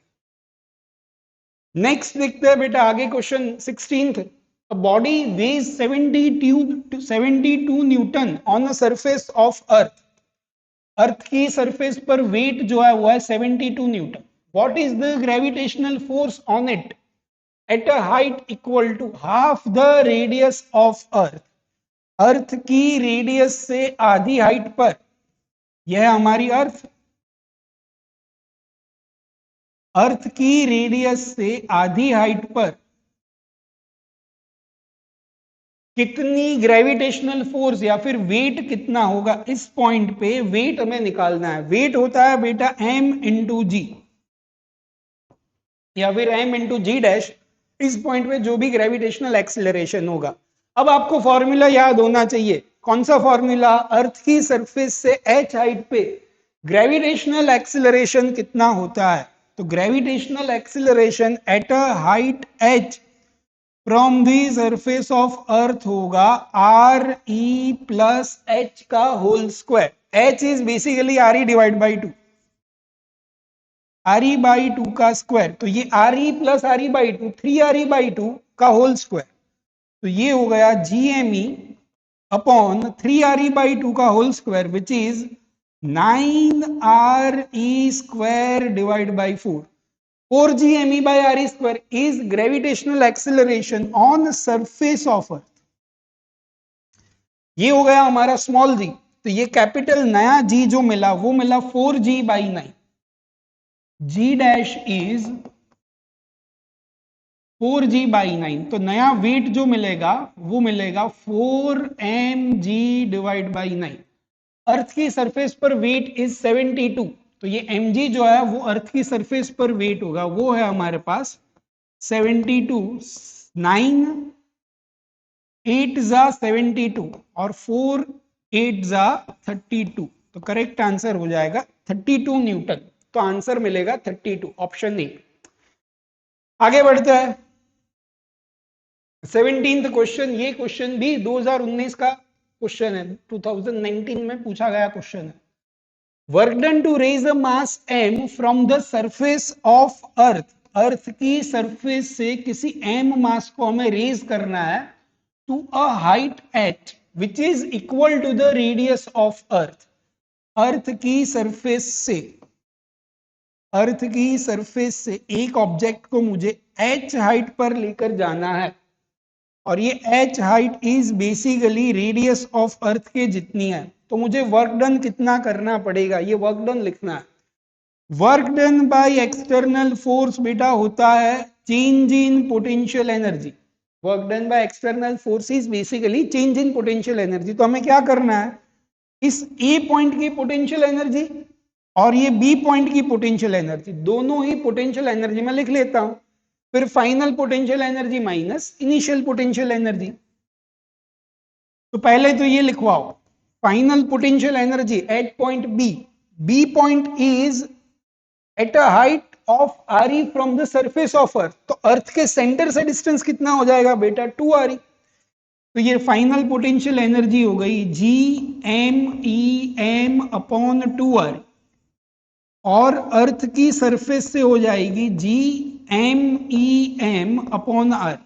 नेक्स्ट देखते हैं बेटा आगे, question 16th, a body weighs 72 newton on the surface of earth, earth की सरफेस पर वेट जो है वो है 72 newton, what is the gravitational force on it at a height equal to half the radius of earth, earth की रेडियस से आधी हाइट पर, यह हमारी अर्थ, अर्थ की रेडियस से आधी हाइट पर कितनी ग्रेविटेशनल फोर्स या फिर वेट कितना होगा इस पॉइंट पे, वेट हमें निकालना है। वेट होता है बेटा m इंटू जी या फिर m इंटू जी डैश, इस पॉइंट पे जो भी ग्रेविटेशनल एक्सिलरेशन होगा। अब आपको फॉर्मूला याद होना चाहिए। कौन सा फॉर्मूला? अर्थ की सरफेस से h हाइट पे ग्रेविटेशनल एक्सिलरेशन कितना होता है, तो gravitational acceleration at a height h from the surface of earth होगा आर ई प्लस एच का whole square. H is basically R E divide by two, R E by two का स्क्वायर, तो ये R E plus R E by two, 3 RE/2 का होल स्क्वायर, तो ये हो गया जी एम ई अपॉन 3 RE/2 का whole square which is 9 RE² divide by 4। 4 GME/RE² is gravitational acceleration on surface of earth। ये हो गया हमारा स्मॉल जी। तो ये कैपिटल नया जी जो मिला वो मिला 4G/9। Ji dash is 4G/9, तो नया वेट जो मिलेगा वो मिलेगा 4mg डिवाइड बाई 9। अर्थ की सरफेस पर वेट इज 72, तो ये mg जो है वो अर्थ की सरफेस पर वेट होगा, वो है हमारे पास 72। 9 8 जा 72 और 4 8 जा 32, तो करेक्ट आंसर हो जाएगा 32 न्यूटन। तो आंसर मिलेगा 32, ऑप्शन ए। आगे बढ़ते हैं 17th क्वेश्चन। ये क्वेश्चन भी 2019 का क्वेश्चन है, 2019 में पूछा गया क्वेश्चन है। Work done to raise a mass m from the surface of earth. Earth की सरफेस से किसी m मास को हमें रेज करना है to a height h which is equal to the radius of earth. Earth की सरफेस से, अर्थ की सरफेस से एक ऑब्जेक्ट को मुझे h हाइट पर लेकर जाना है, और ये h height is basically radius of अर्थ के जितनी है। तो मुझे वर्क डन कितना करना पड़ेगा, ये वर्क डन लिखना है। Work done by external force बेटा होता है change in potential energy. Work done by external force is basically change in potential energy. तो हमें क्या करना है, इस ए पॉइंट की पोटेंशियल एनर्जी और ये बी पॉइंट की पोटेंशियल एनर्जी, दोनों ही पोटेंशियल एनर्जी में लिख लेता हूं। फिर final potential energy minus initial potential energy. तो पहले तो ये लिखवाओ, final potential energy at point B, B point is at a height of R E from the surface of earth. तो अर्थ के सेंटर से डिस्टेंस कितना हो जाएगा बेटा, 2 RE। तो ये फाइनल पोटेंशियल एनर्जी हो गई GMEM अपॉन 2 RE, और अर्थ की सरफेस से हो जाएगी GMEM अपॉन R।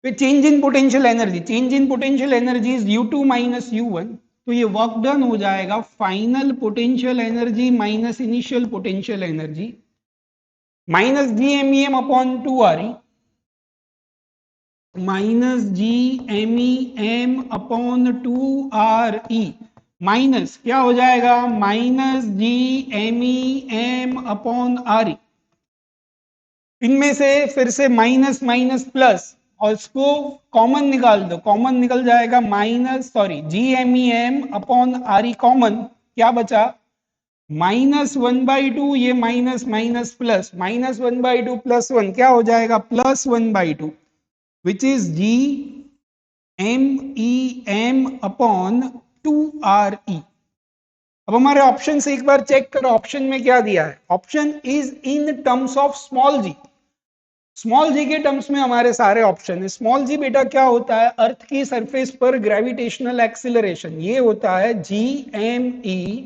फिर change in potential energy, change in potential energy is U2 minus U1। तो ये वर्क डन हो जाएगा final potential energy minus initial potential energy minus GMEM upon 2 RE minus GMEM upon 2 RE minus क्या हो जाएगा, माइनस GMEM अपॉन RE। इनमें से फिर से माइनस माइनस प्लस और इसको कॉमन निकाल दो, कॉमन निकल जाएगा minus GMEM upon RE common, क्या बचा -1/2, ये माइनस माइनस प्लस, -1/2 प्लस 1 क्या हो जाएगा +1/2 which is GMEM upon 2 RE। अब हमारे ऑप्शन से एक बार चेक करो, ऑप्शन में क्या दिया है। Option is in terms of small G. Small G के टर्म्स में हमारे सारे ऑप्शन है। स्मॉल जी बेटा क्या होता है, अर्थ की सरफेस पर ग्रेविटेशनल एक्सिलरेशन, ये होता है GME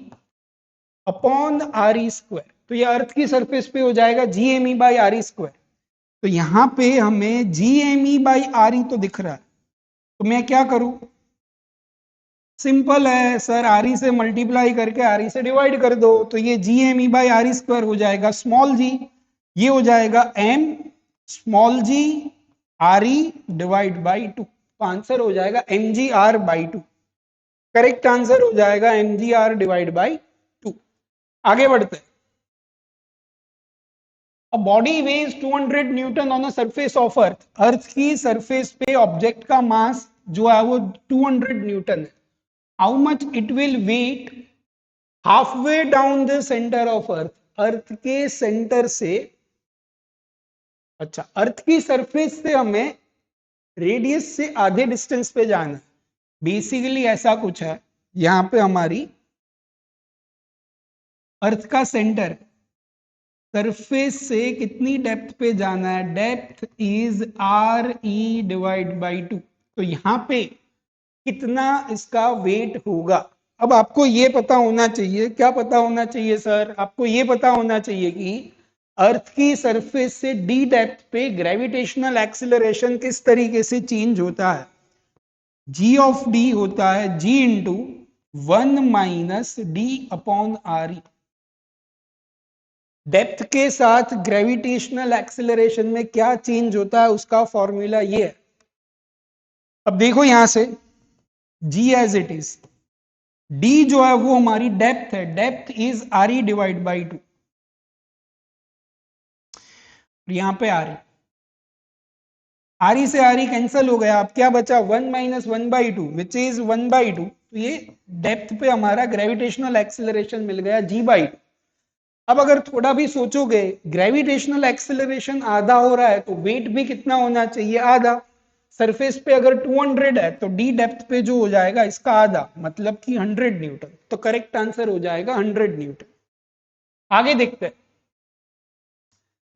अपॉन RE²। तो ये अर्थ की सरफेस पे हो जाएगा GME/RE²। तो यहां पे हमें GME/RE तो दिख रहा है, तो मैं क्या करूं, सिंपल है सर, RE से मल्टीप्लाई करके RE से डिवाइड कर दो, तो ये GME/RE² हो जाएगा स्मॉल जी, ये हो जाएगा M small G RE divide by 2। तो आंसर हो जाएगा mgr/2। करेक्ट आंसर हो जाएगा mgr डिवाइड बाई 2। आगे बढ़ते हैं a body weighs 200 newton on a surface of earth, earth की सरफेस पे ऑब्जेक्ट का मास जो है वो 200 न्यूटन है। How much it will weight halfway down the centre of earth, earth के सेंटर से, अच्छा अर्थ की सरफेस से हमें रेडियस से आधे डिस्टेंस पे जाना है। बेसिकली ऐसा कुछ है, यहां पे हमारी अर्थ का सेंटर, सरफेस से कितनी डेप्थ पे जाना है, depth is R E divide by 2, तो यहां पे कितना इसका वेट होगा। अब आपको ये पता होना चाहिए, क्या पता होना चाहिए सर, आपको ये पता होना चाहिए कि अर्थ की सरफेस से डी डेप्थ पे ग्रेविटेशनल एक्सिलरेशन किस तरीके से चेंज होता है। जी ऑफ डी होता है G into 1 minus D upon R E. Depth के साथ ग्रेविटेशनल एक्सिलरेशन में क्या चेंज होता है उसका फॉर्मूला ये है। अब देखो यहां से जी एज इट इज, डी जो है वो हमारी डेप्थ है, depth is R E divide by 2, यहां पे आर ई, आर ई से आर ई कैंसिल हो गया, अब क्या बचा 1 माइनस 1/2 विच इज 1/2, तो ये डेप्थ पे हमारा ग्रेविटेशनल एक्सिलरेशन मिल गया g/2। अब अगर थोड़ा भी सोचोगे, ग्रेविटेशनल एक्सिलरेशन आधा हो रहा है तो वेट भी कितना होना चाहिए, आधा। सरफेस पे अगर 200 है तो डी डेप्थ पे जो हो जाएगा इसका आधा, मतलब कि 100 न्यूटन, तो करेक्ट आंसर हो जाएगा 100 न्यूटन। आगे देखते हैं,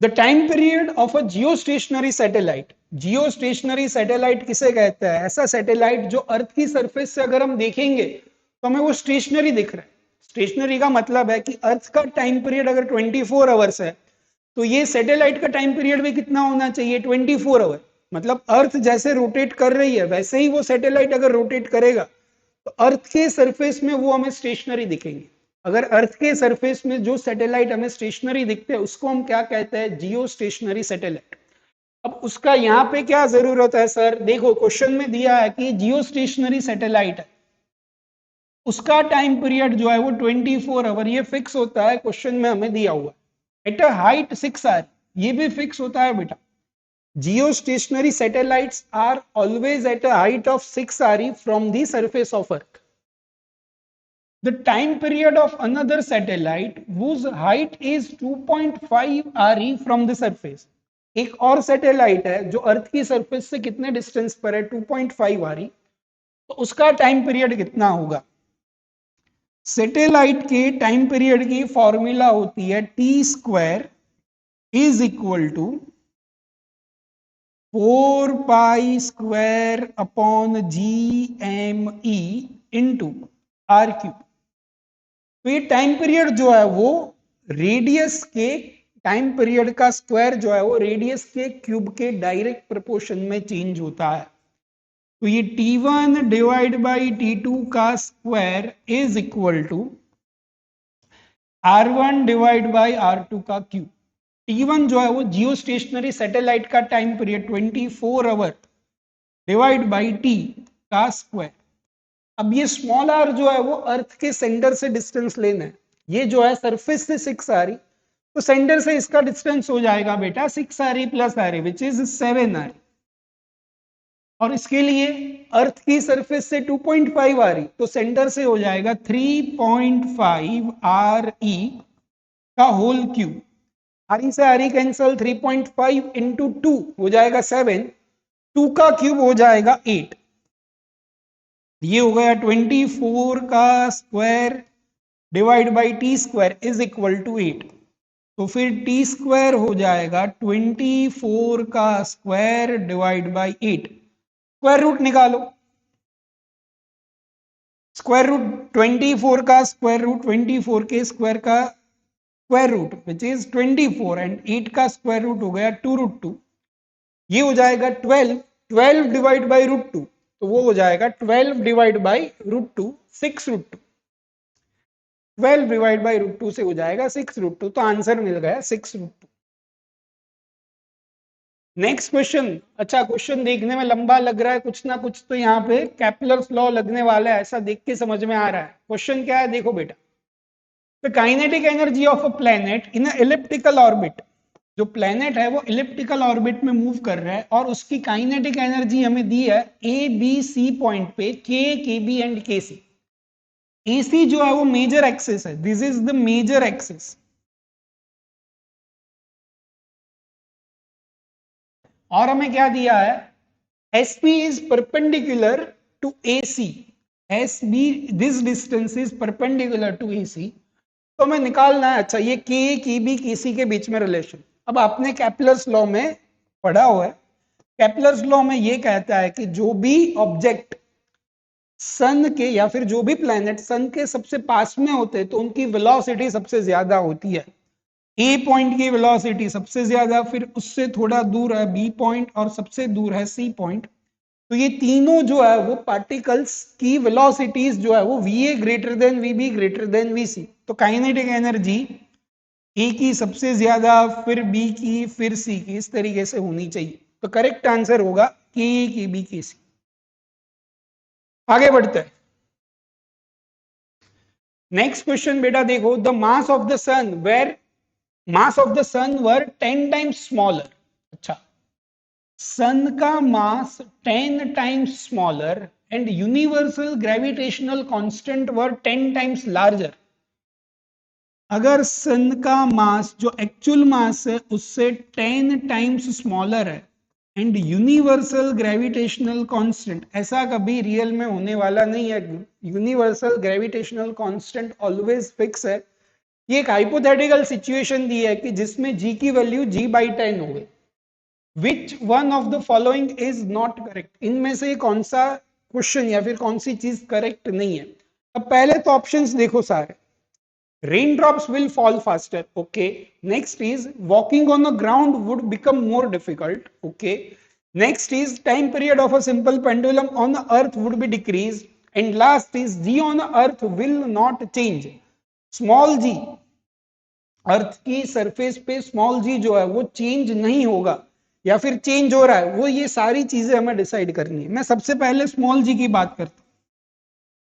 the time period of a geostationary satellite, geostationary satellite किसे कहते हैं, ऐसा सैटेलाइट जो अर्थ की सरफेस से अगर हम देखेंगे तो हमें वो स्टेशनरी दिख रहा है। स्टेशनरी का मतलब है कि अर्थ का टाइम पीरियड अगर 24 आवर्स है तो ये सैटेलाइट का टाइम पीरियड भी कितना होना चाहिए, 24 आवर। मतलब अर्थ जैसे रोटेट कर रही है वैसे ही वो सैटेलाइट अगर रोटेट करेगा तो अर्थ के सरफेस में वो हमें स्टेशनरी दिखेंगे। अगर अर्थ के सरफेस में जो सैटेलाइट हमें स्टेशनरी दिखते हैं उसको हम क्या कहते हैं, जियो स्टेशनरी सैटेलाइट। अब उसका यहाँ पे क्या जरूरत है सर, देखो क्वेश्चन में दिया है कि जियो स्टेशनरी सैटेलाइट है, उसका टाइम पीरियड जो है वो 24 आवर, ये फिक्स होता है क्वेश्चन में हमें दिया हुआ एट अ हाइट 6 आर, ये भी फिक्स होता है बेटा। Geostationary satellites are always at a height of 6 RE from the surface of Earth. The time period of another satellite whose height is 2.5 RE from the surface. एक और सैटेलाइट है जो अर्थ की सरफेस से कितने डिस्टेंस पर है, 2.5 RE, तो उसका टाइम पीरियड कितना होगा। सैटेलाइट के टाइम पीरियड की फॉर्मूला होती है T² is equal to 4π² upon GME into RQ। तो ये टाइम पीरियड जो है वो रेडियस के टाइम पीरियड का स्क्वायर जो है वो रेडियस के क्यूब के डायरेक्ट प्रोपोर्शन में चेंज होता है। तो ये T1 डिवाइड बाई T2 का square is equal to R1 divide by R2 का क्यूब। T1 जो है वो जियो स्टेशनरी सैटेलाइट का time period 24 hour divide by T का स्क्वायर। अब ये स्मॉल आर जो है वो अर्थ के सेंटर से डिस्टेंस लेना है, ये जो है सरफेस से 6 आ रही, तो सेंटर से इसका डिस्टेंस हो जाएगा बेटा 6 आ रही प्लस आ रही विच इज 7 आ रही, और इसके लिए अर्थ की सरफेस से 2.5 आ रही तो सेंटर से हो जाएगा 3.5 आर ई का होल क्यूब। आर ई से आर ई कैंसल, 3.5 इंटू 2 हो जाएगा 7, 2 का क्यूब हो जाएगा 8, ये हो गया 24 का square divide by T square is equal to 8। तो फिर टी स्क्वायर हो जाएगा 24 का square divide by 8, square root निकालो, स्क्वायर रूट 24 का स्क्वायर रूट 24 के स्क्वायर का square root which is 24 and 8 का स्क्वायर रूट हो गया 2√2, ये हो जाएगा 12, 12 डिवाइड बाई √2, तो वो हो जाएगा 12 डिवाइड बाई √2 6√2, 12 डिवाइड बाई √2 से हो जाएगा 6√2, तो आंसर मिल गया 6√2। नेक्स्ट क्वेश्चन, अच्छा क्वेश्चन देखने में लंबा लग रहा है, कुछ ना कुछ तो यहाँ पे कैपलर्स लॉ लगने वाला है, ऐसा देख के समझ में आ रहा है। क्वेश्चन क्या है देखो बेटा, the kinetic energy of a planet in a elliptical orbit जो प्लेनेट है वो इलिप्टिकल ऑर्बिट में मूव कर रहा है और उसकी काइनेटिक एनर्जी हमें दी है ए बी सी पॉइंट पे, के बी एंड के सी। ए सी जो है वो मेजर एक्सिस है, this is the major axis. और हमें क्या दिया है, S P is perpendicular to A C, S B this distance is perpendicular to A C. तो हमें निकालना है, अच्छा ये के बी के सी के बीच में रिलेशन। अब आपने कैपलर्स लॉ में पढ़ा हुआ है, कैपलर्स लॉ में ये कहता है कि जो भी ऑब्जेक्ट सन के या फिर जो भी प्लैनेट सन के सबसे पास में होते हैं तो उनकी वेलोसिटी सबसे ज्यादा होती है। ए पॉइंट की वेलोसिटी सबसे ज्यादा, फिर उससे थोड़ा दूर है बी पॉइंट और सबसे दूर है सी पॉइंट। तो ये तीनों जो है वो पार्टिकल्स की वेलोसिटीज जो है वो V A greater than V B greater than V C. तो काइनेटिक एनर्जी ए की सबसे ज्यादा, फिर बी की, फिर सी की, इस तरीके से होनी चाहिए। तो करेक्ट आंसर होगा के बी के सी। आगे बढ़ते हैं, नेक्स्ट क्वेश्चन बेटा देखो, the mass of the sun were mass of the sun were 10 times smaller. अच्छा, सन का mass 10 times smaller and universal gravitational constant were 10 times larger. अगर सन का मास जो एक्चुअल मास है उससे 10 टाइम्स स्मॉलर है एंड यूनिवर्सल ग्रेविटेशनल कांस्टेंट, ऐसा कभी रियल में होने वाला नहीं है, universal gravitational constant always fix है। ये एक हाइपोथेटिकल सिचुएशन दी है कि जिसमें जी की वैल्यू जी बाई 10 हो गई। Which one of the following is not correct, इनमें से कौन सा क्वेश्चन या फिर कौन सी चीज करेक्ट नहीं है। अब पहले तो ऑप्शंस देखो सारे, raindrops will fall faster, okay. Next is walking on the ground would become more difficult, okay. Next is time period of a simple pendulum on the earth would be decreased, and last is g on the earth will not change। small g, अर्थ की सरफेस पे स्मॉल जी जो है वो चेंज नहीं होगा या फिर चेंज हो रहा है, वो ये सारी चीजें हमें डिसाइड करनी है। मैं सबसे पहले स्मॉल जी की बात करता हूं।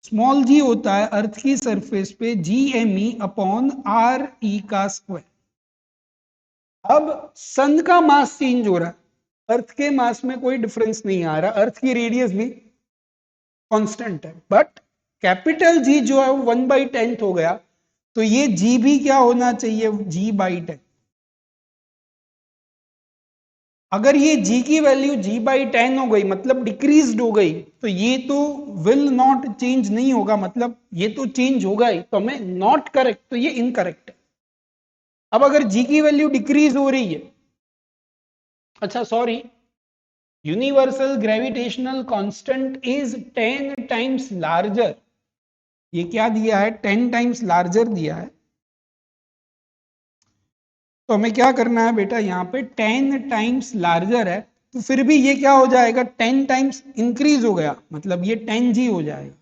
स्मॉल जी होता है अर्थ की सरफेस पे G M E upon R E का स्क्वायर। अब सन का मास चेंज हो रहा है, अर्थ के मास में कोई डिफरेंस नहीं आ रहा, अर्थ की रेडियस भी कांस्टेंट है, बट कैपिटल जी जो है वो 1/10 हो गया, तो ये जी भी क्या होना चाहिए, g/10। अगर ये g की वैल्यू g/10 हो गई मतलब डिक्रीज हो गई, तो ये तो विल नॉट चेंज नहीं होगा, मतलब ये तो चेंज होगा ही, तो हमें नॉट करेक्ट, तो ये इनकरेक्ट है। अब अगर g की वैल्यू डिक्रीज हो रही है, अच्छा sorry, universal gravitational constant is 10 times larger, ये क्या दिया है 10 टाइम्स लार्जर दिया है। तो हमें क्या करना है बेटा, यहाँ पे 10 टाइम्स लार्जर है, तो फिर भी ये क्या हो जाएगा 10 टाइम्स इंक्रीज हो गया, मतलब ये 10g हो जाएगा।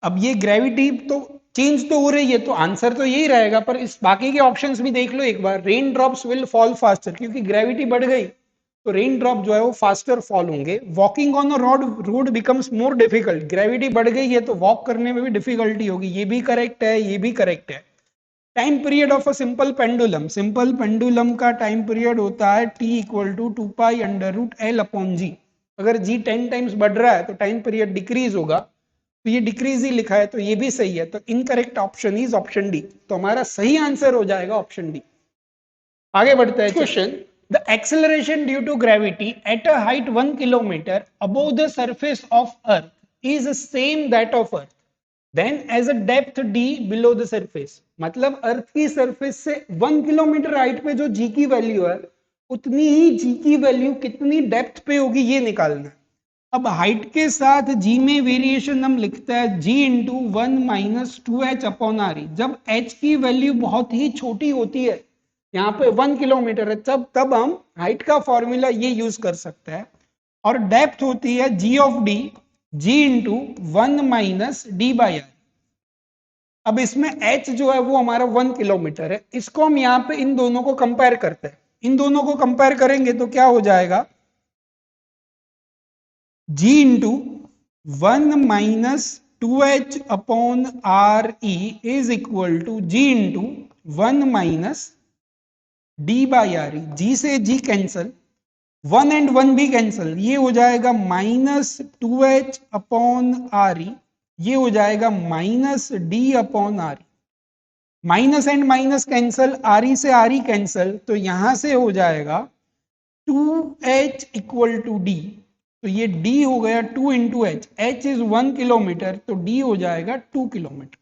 अब ये ग्रेविटी तो चेंज तो हो रही है, तो आंसर तो यही रहेगा, पर इस बाकी के ऑप्शंस भी देख लो एक बार। Rain drops will fall faster, क्योंकि ग्रेविटी बढ़ गई तो रेन ड्रॉप जो है वो फास्टर फॉल होंगे। Walking on road becomes more difficult, gravity बढ़ गई है तो वॉक करने में भी डिफिकल्टी होगी, ये भी करेक्ट है, ये भी करेक्ट है। Time period of a simple pendulum, simple pendulum का टाइम पीरियड होता है t equal to 2π√L upon g. अगर g 10 टाइम्स बढ़ रहा है तो टाइम पीरियड डिक्रीज होगा, तो ये डिक्रीज ही लिखा है, तो ये भी सही है। तो incorrect option is option D, तो हमारा सही आंसर हो जाएगा ऑप्शन डी। आगे बढ़ते हैं, question, the acceleration due to gravity at a height 1 kilometre above the surface of earth is same that of earth then as a depth d below the surface. मतलब अर्थ की सरफेस से 1 किलोमीटर हाइट पे जो g की वैल्यू है, उतनी ही g की वैल्यू कितनी डेप्थ पे होगी ये निकालना है। अब हाइट के साथ g में वेरिएशन हम लिखते हैं g into 1 - 2h upon R ई। जब h की वैल्यू बहुत ही छोटी होती है, यहाँ पे 1 किलोमीटर है, तब हम हाइट का फॉर्मूला ये यूज कर सकते हैं। और डेप्थ होती है g of d, g into 1 - d/r। अब इसमें h जो है वो हमारा 1 किलोमीटर है, इसको हम यहाँ पे इन दोनों को कंपेयर करते हैं। इन दोनों को कंपेयर करेंगे तो क्या हो जाएगा, g into 1 2h upon R E is equal to g into 1 minus d by R E. G से जी कैंसल, 1 एंड 1 भी कैंसल, ये हो जाएगा माइनस 2h अपॉन आर ई, ये हो जाएगा minus D upon R E. Minus and minus cancel, R E से आर ई कैंसल, तो यहां से हो जाएगा 2h इक्वल टू डी। तो ये d हो गया 2 into H, H is 1 kilometre, तो d हो जाएगा 2 किलोमीटर।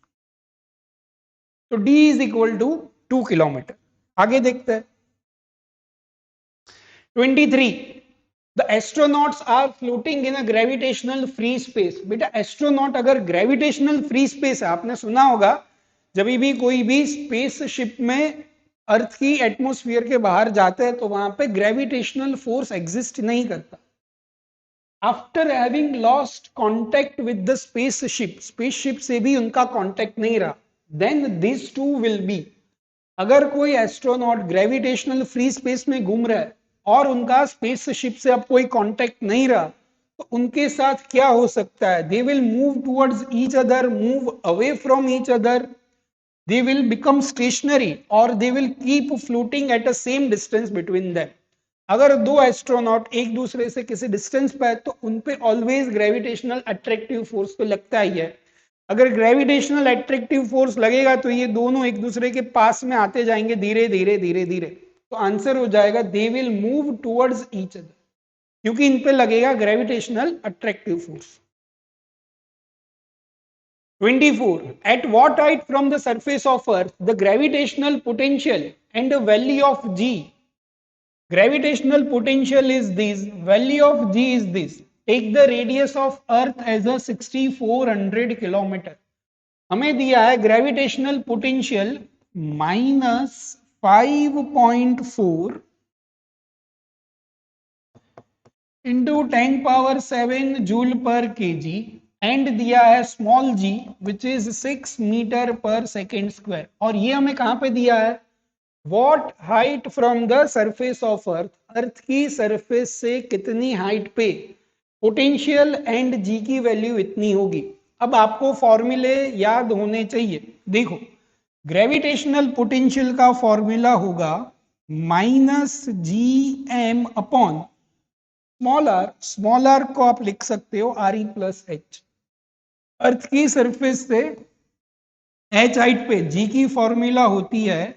तो d is equal to 2 kilometre. आगे देखते हैं 23। The astronauts are floating in a gravitational free space. बेटा एस्ट्रोनॉट अगर ग्रेविटेशनल फ्री स्पेस है, आपने सुना होगा जब भी कोई भी स्पेस शिप में अर्थ की एटमॉस्फेयर के बाहर जाते हैं तो वहां पे ग्रेविटेशनल फोर्स एग्जिस्ट नहीं करता। After having lost contact with the spaceship से भी उनका कॉन्टेक्ट नहीं रहा, then this too will be. अगर कोई एस्ट्रोनॉट ग्रेविटेशनल फ्री स्पेस में घूम रहा है और उनका स्पेसशिप से अब कोई कांटेक्ट नहीं रहा, तो उनके साथ क्या हो सकता है? They will move towards each other, move away from each other, they will become stationary और they will keep floating at a same distance between them. अगर दो एस्ट्रोनॉट एक दूसरे से किसी डिस्टेंस पर है तो उनपे ऑलवेज ग्रेविटेशनल अट्रैक्टिव फोर्स तो लगता ही है। अगर ग्रेविटेशनल अट्रैक्टिव फोर्स लगेगा तो ये दोनों एक दूसरे के पास में आते जाएंगे धीरे धीरे धीरे धीरे। तो आंसर हो जाएगा दे will move towards each other, क्योंकि इन पे लगेगा gravitational attractive force. 24. At what height from the surface of Earth the gravitational potential and the value of G? Gravitational potential is this, value of G is this. Take the radius of Earth as a 6400 kilometre. हमें दिया है gravitational potential minus 5.4 into 10 power 7 joule per kg and दिया है small g which is 6 metre per second square. और ये हमें कहां पे दिया है? What height from the surface of earth, earth की सरफेस से कितनी हाइट पे पोटेंशियल एंड जी की वैल्यू इतनी होगी। अब आपको फॉर्मूले याद होने चाहिए। देखो ग्रेविटेशनल पोटेंशियल का फॉर्मूला होगा minus G M upon small R को आप लिख सकते हो R E plus H. Earth की सरफेस से एच हाइट पे जी की फॉर्मूला होती है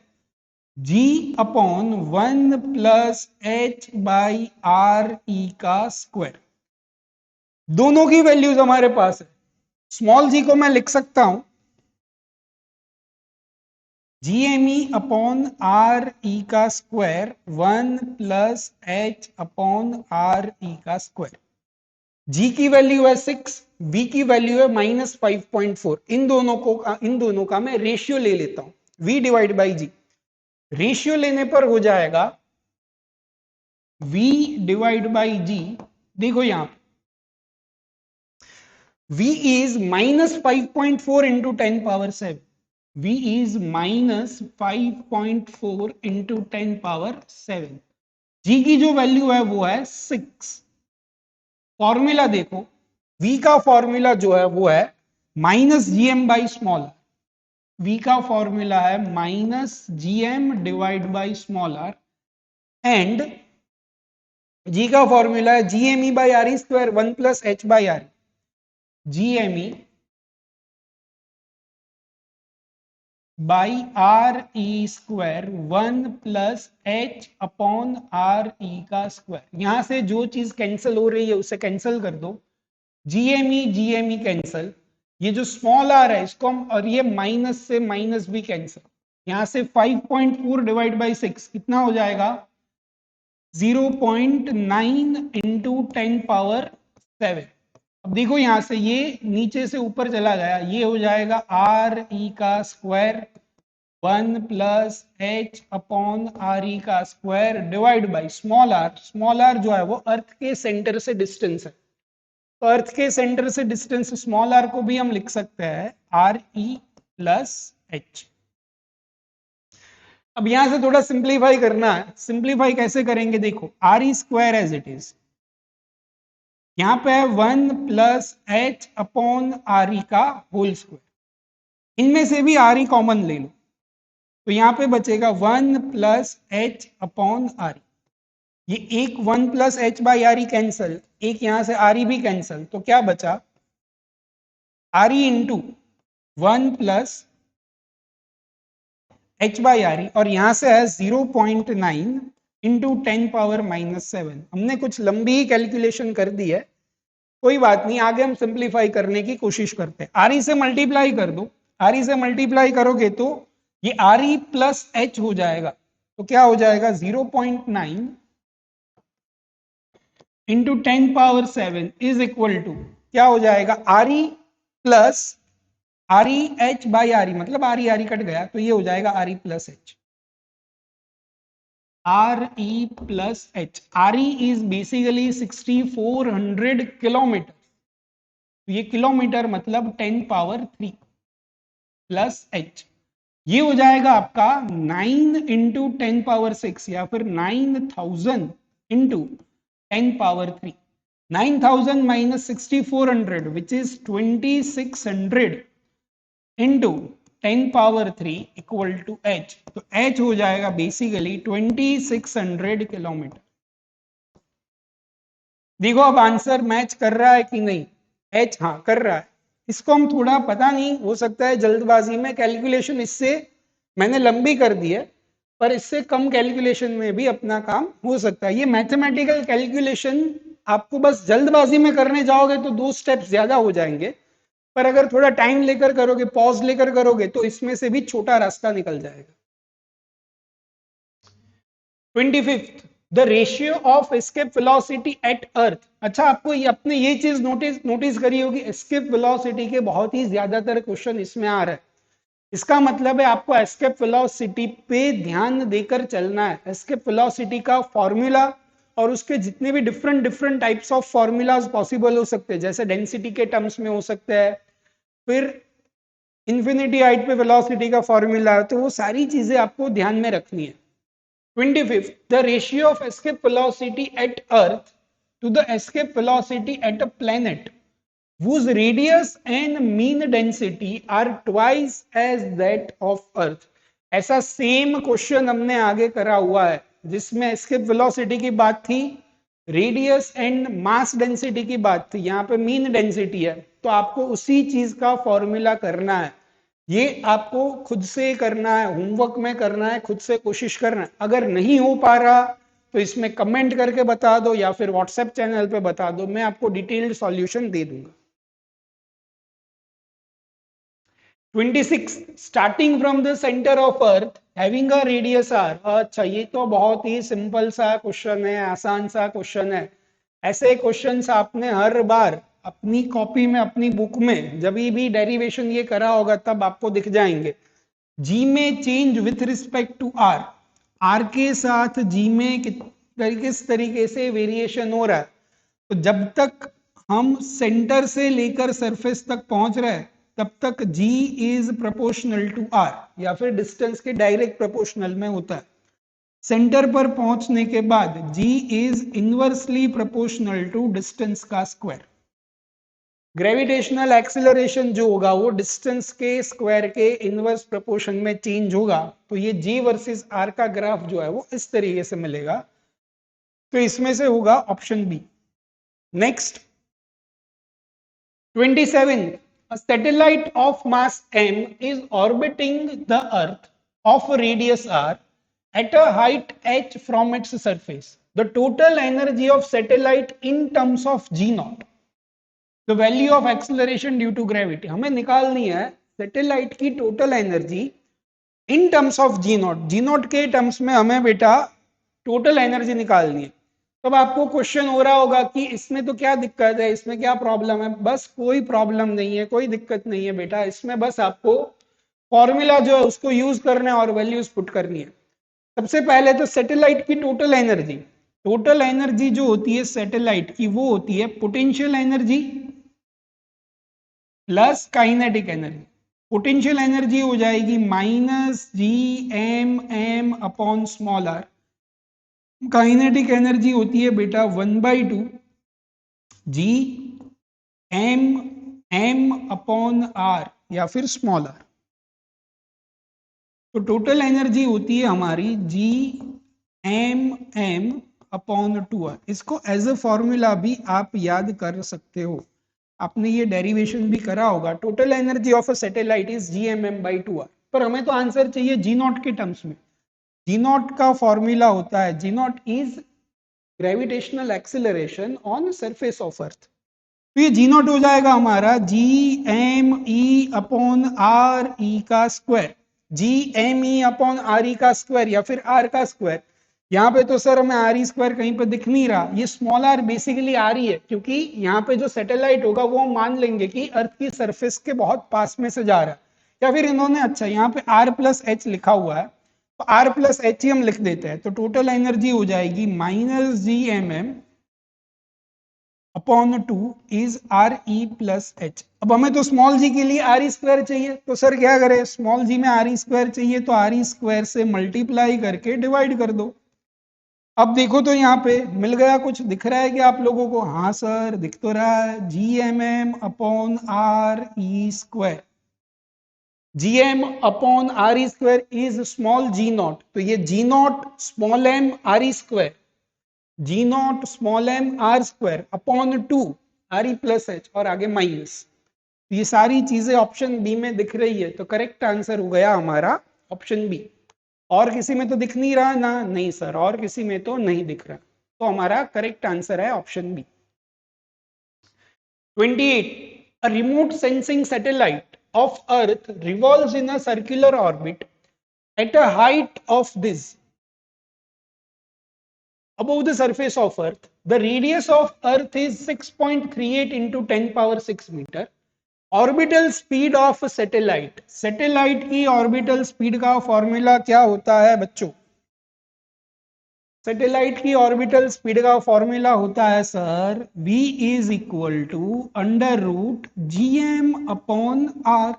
g upon 1 plus H by R E का स्क्वायर। दोनों की वैल्यूज हमारे पास है। स्मॉल जी को मैं लिख सकता हूं g M E upon R E का square 1 plus H upon R E का स्क्वायर। जी की वैल्यू है 6, बी की वैल्यू है माइनस 5.4। इन दोनों का मैं रेशियो ले लेता हूं, v divide by G. Ratio लेने पर हो जाएगा v डिवाइड बाई जी। देखो यहां पे v is minus 5.4 into 10 power 7, v is minus 5.4 into 10 power 7। g की जो वैल्यू है वो है 6। फॉर्मूला देखो, v का फॉर्मूला जो है वो है minus G M by small R. v का फॉर्मूला है minus G M divide by small R and g का फॉर्मूला है जी M E by R E square 1 plus H by R. G M E by R E square 1 plus H upon R E का स्क्वायर। यहां से जो चीज कैंसिल हो रही है उसे कैंसिल कर दो, जी एम ई कैंसिल, ये जो स्मॉल आर है इसको हम, और ये माइनस से माइनस भी कैंसिल। यहां से 5.4 डिवाइड बाई 6 कितना हो जाएगा? 0.9 इंटू 10 पावर 7। अब देखो यहां से ये नीचे से ऊपर चला गया, ये हो जाएगा आर ई का square 1 plus H upon R E का square divide by small are. Small are जो है वो अर्थ के सेंटर से डिस्टेंस है, तो अर्थ के सेंटर से डिस्टेंस स्मॉल आर को भी हम लिख सकते हैं आर ई प्लस एच। अब यहां से थोड़ा सिंप्लीफाई करना है। सिंप्लीफाई कैसे करेंगे? देखो R E square as it is, यहाँ पे है 1 plus H upon R E का होल स्क्वायर। इनमें से भी आर ई कॉमन ले लो, तो यहाँ पे बचेगा 1 प्लस एच अपॉन आर ई। ये एक 1 plus H by R E cancel, एक यहाँ से आर ई भी कैंसल, तो क्या बचा R E into 1 plus H by R ई, और यहां से है 0.9 इंटू 10⁻⁷। हमने कुछ लंबी ही कैलकुलेशन कर दी है, कोई बात नहीं, आगे हम सिंप्लीफाई करने की कोशिश करते हैं। आर ई से मल्टीप्लाई कर दो, आर ई से मल्टीप्लाई करोगे तो ये आर ई प्लस एच हो जाएगा, तो क्या हो जाएगा 0.9 इंटू 10⁻⁷ इज इक्वल टू क्या हो जाएगा R E plus R E H by R ई, मतलब आर ई कट गया, तो ये हो जाएगा R E plus H. Are E plus H, are E is basically 6400 kilometre, तो ये किलोमीटर मतलब 10⁻³ प्लस एच, ये हो जाएगा आपका 9 इंटू 10⁻⁶, या फिर 9000 into 10⁻³ 9000 minus 6400 which is 2600 into 10⁻³ equal to H, तो एच हो जाएगा बेसिकली 2600 किलोमीटर। देखो अब आंसर मैच कर रहा है कि नहीं, एच हाँ कर रहा है। इसको हम थोड़ा, पता नहीं, हो सकता है जल्दबाजी में कैलकुलेशन इससे मैंने लंबी कर दी है, पर इससे कम कैलकुलेशन में भी अपना काम हो सकता है। ये मैथमेटिकल कैलकुलेशन आपको बस जल्दबाजी में करने जाओगे तो 2 स्टेप्स ज्यादा हो जाएंगे, पर अगर थोड़ा टाइम लेकर करोगे, पॉज लेकर करोगे, तो इसमें से भी छोटा रास्ता निकल जाएगा। 25th, the ratio of escape velocity at earth. अच्छा, आपको आपने ये चीज नोटिस करी होगी, एस्केप वेलोसिटी के बहुत ही ज्यादातर क्वेश्चन इसमें आ रहे हैं। इसका मतलब है आपको एस्केप वेलोसिटी पे ध्यान देकर चलना है। एस्केप वेलोसिटी का फॉर्मूला और उसके जितने भी different types of formulas possible हो सकते हैं, जैसे डेंसिटी के टर्म्स में हो सकते हैं, फिर इंफिनिटी हाइट पे वेलोसिटी का फॉर्मूला है, तो वो सारी चीजें आपको ध्यान में रखनी है। 25th, the ratio of escape velocity at Earth to the escape velocity at a planet whose radius and mean density are twice as that of Earth। ऐसा सेम क्वेश्चन हमने आगे करा हुआ है, जिसमें एस्केप वेलोसिटी की बात थी, रेडियस एंड मास डेंसिटी की बात थी, यहाँ पे मीन डेंसिटी है, तो आपको उसी चीज का फॉर्मूला करना है। ये आपको खुद से करना है, होमवर्क में करना है, खुद से कोशिश करना है। अगर नहीं हो पा रहा तो इसमें कमेंट करके बता दो, या फिर व्हाट्सएप चैनल पे बता दो, मैं आपको डिटेल्ड सॉल्यूशन दे दूंगा। 26, starting from the centre of earth having a radius R. अच्छा, ये तो बहुत ही सिंपल सा क्वेश्चन है, आसान सा क्वेश्चन है। ऐसे क्वेश्चंस आपने हर बार अपनी कॉपी में, अपनी बुक में जब भी डेरिवेशन ये करा होगा तब आपको दिख जाएंगे। जी में change with respect to R, R के साथ जी में किस तरीके से वेरिएशन हो रहा है, तो जब तक हम सेंटर से लेकर सरफेस तक पहुंच रहे हैं तब तक जी इज प्रोपोर्शनल टू आर, या फिर डिस्टेंस के डायरेक्ट प्रोपोर्शनल में होता है। सेंटर पर पहुंचने के बाद g is inversely proportional to distance का स्क्वायर। ग्रेविटेशनल एक्सीलरेशन जो होगा वो डिस्टेंस के स्क्वायर के इनवर्स प्रोपोर्शन में चेंज होगा, तो ये जी वर्सेस आर का ग्राफ जो है वो इस तरीके से मिलेगा, तो इसमें से होगा option B. Next 27, a satellite of mass m is orbiting the earth of a radius r at a height h from its surface. The total energy of satellite in terms of g naught, the value of acceleration due to gravity. हमें निकालनी है सैटेलाइट की total energy in terms of G naught. G naught के टर्म्स में हमें बेटा टोटल एनर्जी निकालनी है। तब आपको क्वेश्चन हो रहा होगा कि इसमें तो क्या दिक्कत है, इसमें क्या प्रॉब्लम है। बस कोई प्रॉब्लम नहीं है, कोई दिक्कत नहीं है बेटा, इसमें बस आपको फॉर्मूला जो है उसको यूज करना है और वैल्यूज पुट करनी है। सबसे पहले तो सैटेलाइट की टोटल एनर्जी जो होती है सैटेलाइट की, वो होती है potential energy plus kinetic energy. Potential energy हो जाएगी -Gm upon small R. Kinetic energy होती है बेटा 1/2 जी एम अपॉन आर या फिर स्मॉल आर। तो टोटल एनर्जी होती है हमारी जी एम अपॉन 2r। इसको एज अ फॉर्मूला भी आप याद कर सकते हो, आपने ये डेरिवेशन भी करा होगा। Total energy of a satellite is G M by 2r। पर हमें तो आंसर चाहिए जी नॉट के टर्म्स में। जी नॉट का फॉर्मूला होता है, g naught is gravitational acceleration on surface of earth. तो ये जी नॉट हो जाएगा हमारा g M E upon R E का square. G M E upon R E का स्क्वायर या फिर आर का स्क्वायर। यहाँ पे तो सर हमें आर ई स्क्वायर कहीं पे दिख नहीं रहा, ये स्मॉल आर बेसिकली आर ही है, क्योंकि यहाँ पे जो सैटेलाइट होगा वो हम मान लेंगे कि अर्थ की सरफेस के बहुत पास में से जा रहा है। या फिर इन्होंने अच्छा यहाँ पे आर प्लस एच लिखा हुआ है, तो आर प्लस एच ही हम लिख देते हैं। तो टोटल एनर्जी हो जाएगी minus G M M upon 2 is R E plus H. अब हमें तो स्मॉल जी के लिए आर ई स्क्वायर चाहिए, तो सर क्या करें, स्मॉल जी में आर ई स्क्वायर चाहिए तो आर ई स्क्वायर से मल्टीप्लाई करके डिवाइड कर दो। अब देखो तो यहाँ पे मिल गया, कुछ दिख रहा है क्या आप लोगों को? हाँ सर दिख तो रहा है, जी M M upon R E square. G M upon R E square is small g naught, तो ये g naught small M R E square, g naught small M R square upon 2 R E plus h और आगे माइनस। ये सारी चीजें ऑप्शन बी में दिख रही है, तो करेक्ट आंसर हो गया हमारा ऑप्शन बी। और किसी में तो दिख नहीं रहा ना? नहीं सर, और किसी में तो नहीं दिख रहा, तो हमारा करेक्ट आंसर है option B. 28. A remote sensing satellite of Earth revolves in a circular orbit at a height of this above the surface of Earth. The radius of Earth is 6.38 into 10 power 6 meter. Orbital speed of satellite, satellite की ऑर्बिटल स्पीड का फॉर्मूला क्या होता है बच्चों? सैटेलाइट की ऑर्बिटल स्पीड का फॉर्मूला होता है sir v is equal to under root G M upon R.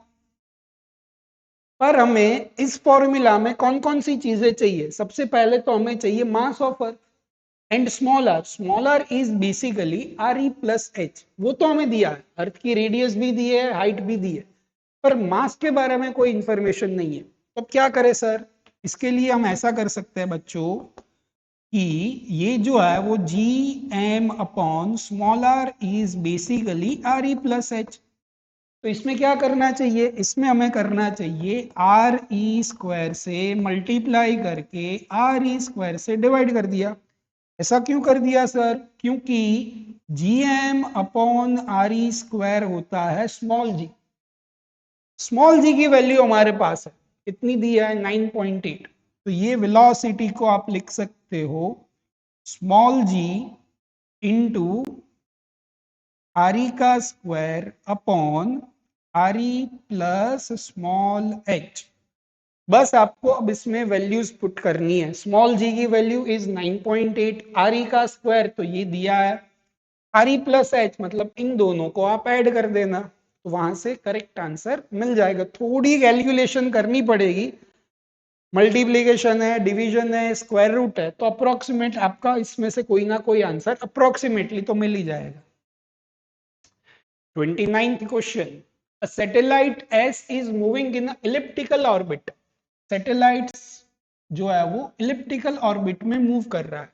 पर हमें इस फॉर्मूला में कौन कौन सी चीजें चाहिए? सबसे पहले तो हमें चाहिए mass of earth and small are. Small R is basically R E plus H, वो तो हमें दिया है, अर्थ की रेडियस भी दी है, हाइट भी दी है, पर मास के बारे में कोई इंफॉर्मेशन नहीं है। तो क्या करें सर? इसके लिए हम ऐसा कर सकते हैं बच्चों कि ये जो है वो G M upon small R is basically R E plus H. तो इसमें क्या करना चाहिए? इसमें हमें करना चाहिए आर ई स्क्वायर से मल्टीप्लाई करके आर ई स्क्वायर से डिवाइड कर दिया। ऐसा क्यों कर दिया सर? क्योंकि G M upon R E square होता है स्मॉल जी। स्मॉल जी की वैल्यू हमारे पास है, कितनी दी है? 9.8। तो ये वेलोसिटी को आप लिख सकते हो small ji into are E का square upon R E plus small H. बस आपको अब इसमें वैल्यूज पुट करनी है। स्मॉल जी की वैल्यू इज 9.8, आर ई का स्क्वायर तो ये दिया है, आर ई प्लस एच मतलब इन दोनों को आप ऐड कर देना, तो वहां से करेक्ट आंसर मिल जाएगा। थोड़ी कैलकुलेशन करनी पड़ेगी, मल्टीप्लीकेशन है, डिवीजन है, स्क्वायर रूट है, तो अप्रोक्सीमेट आपका इसमें से कोई ना कोई आंसर अप्रोक्सीमेटली तो मिल ही जाएगा। 29th question, a satellite S is moving in an elliptical orbit. Satellites जो है वो इलिप्टिकल ऑर्बिट में मूव कर रहा है।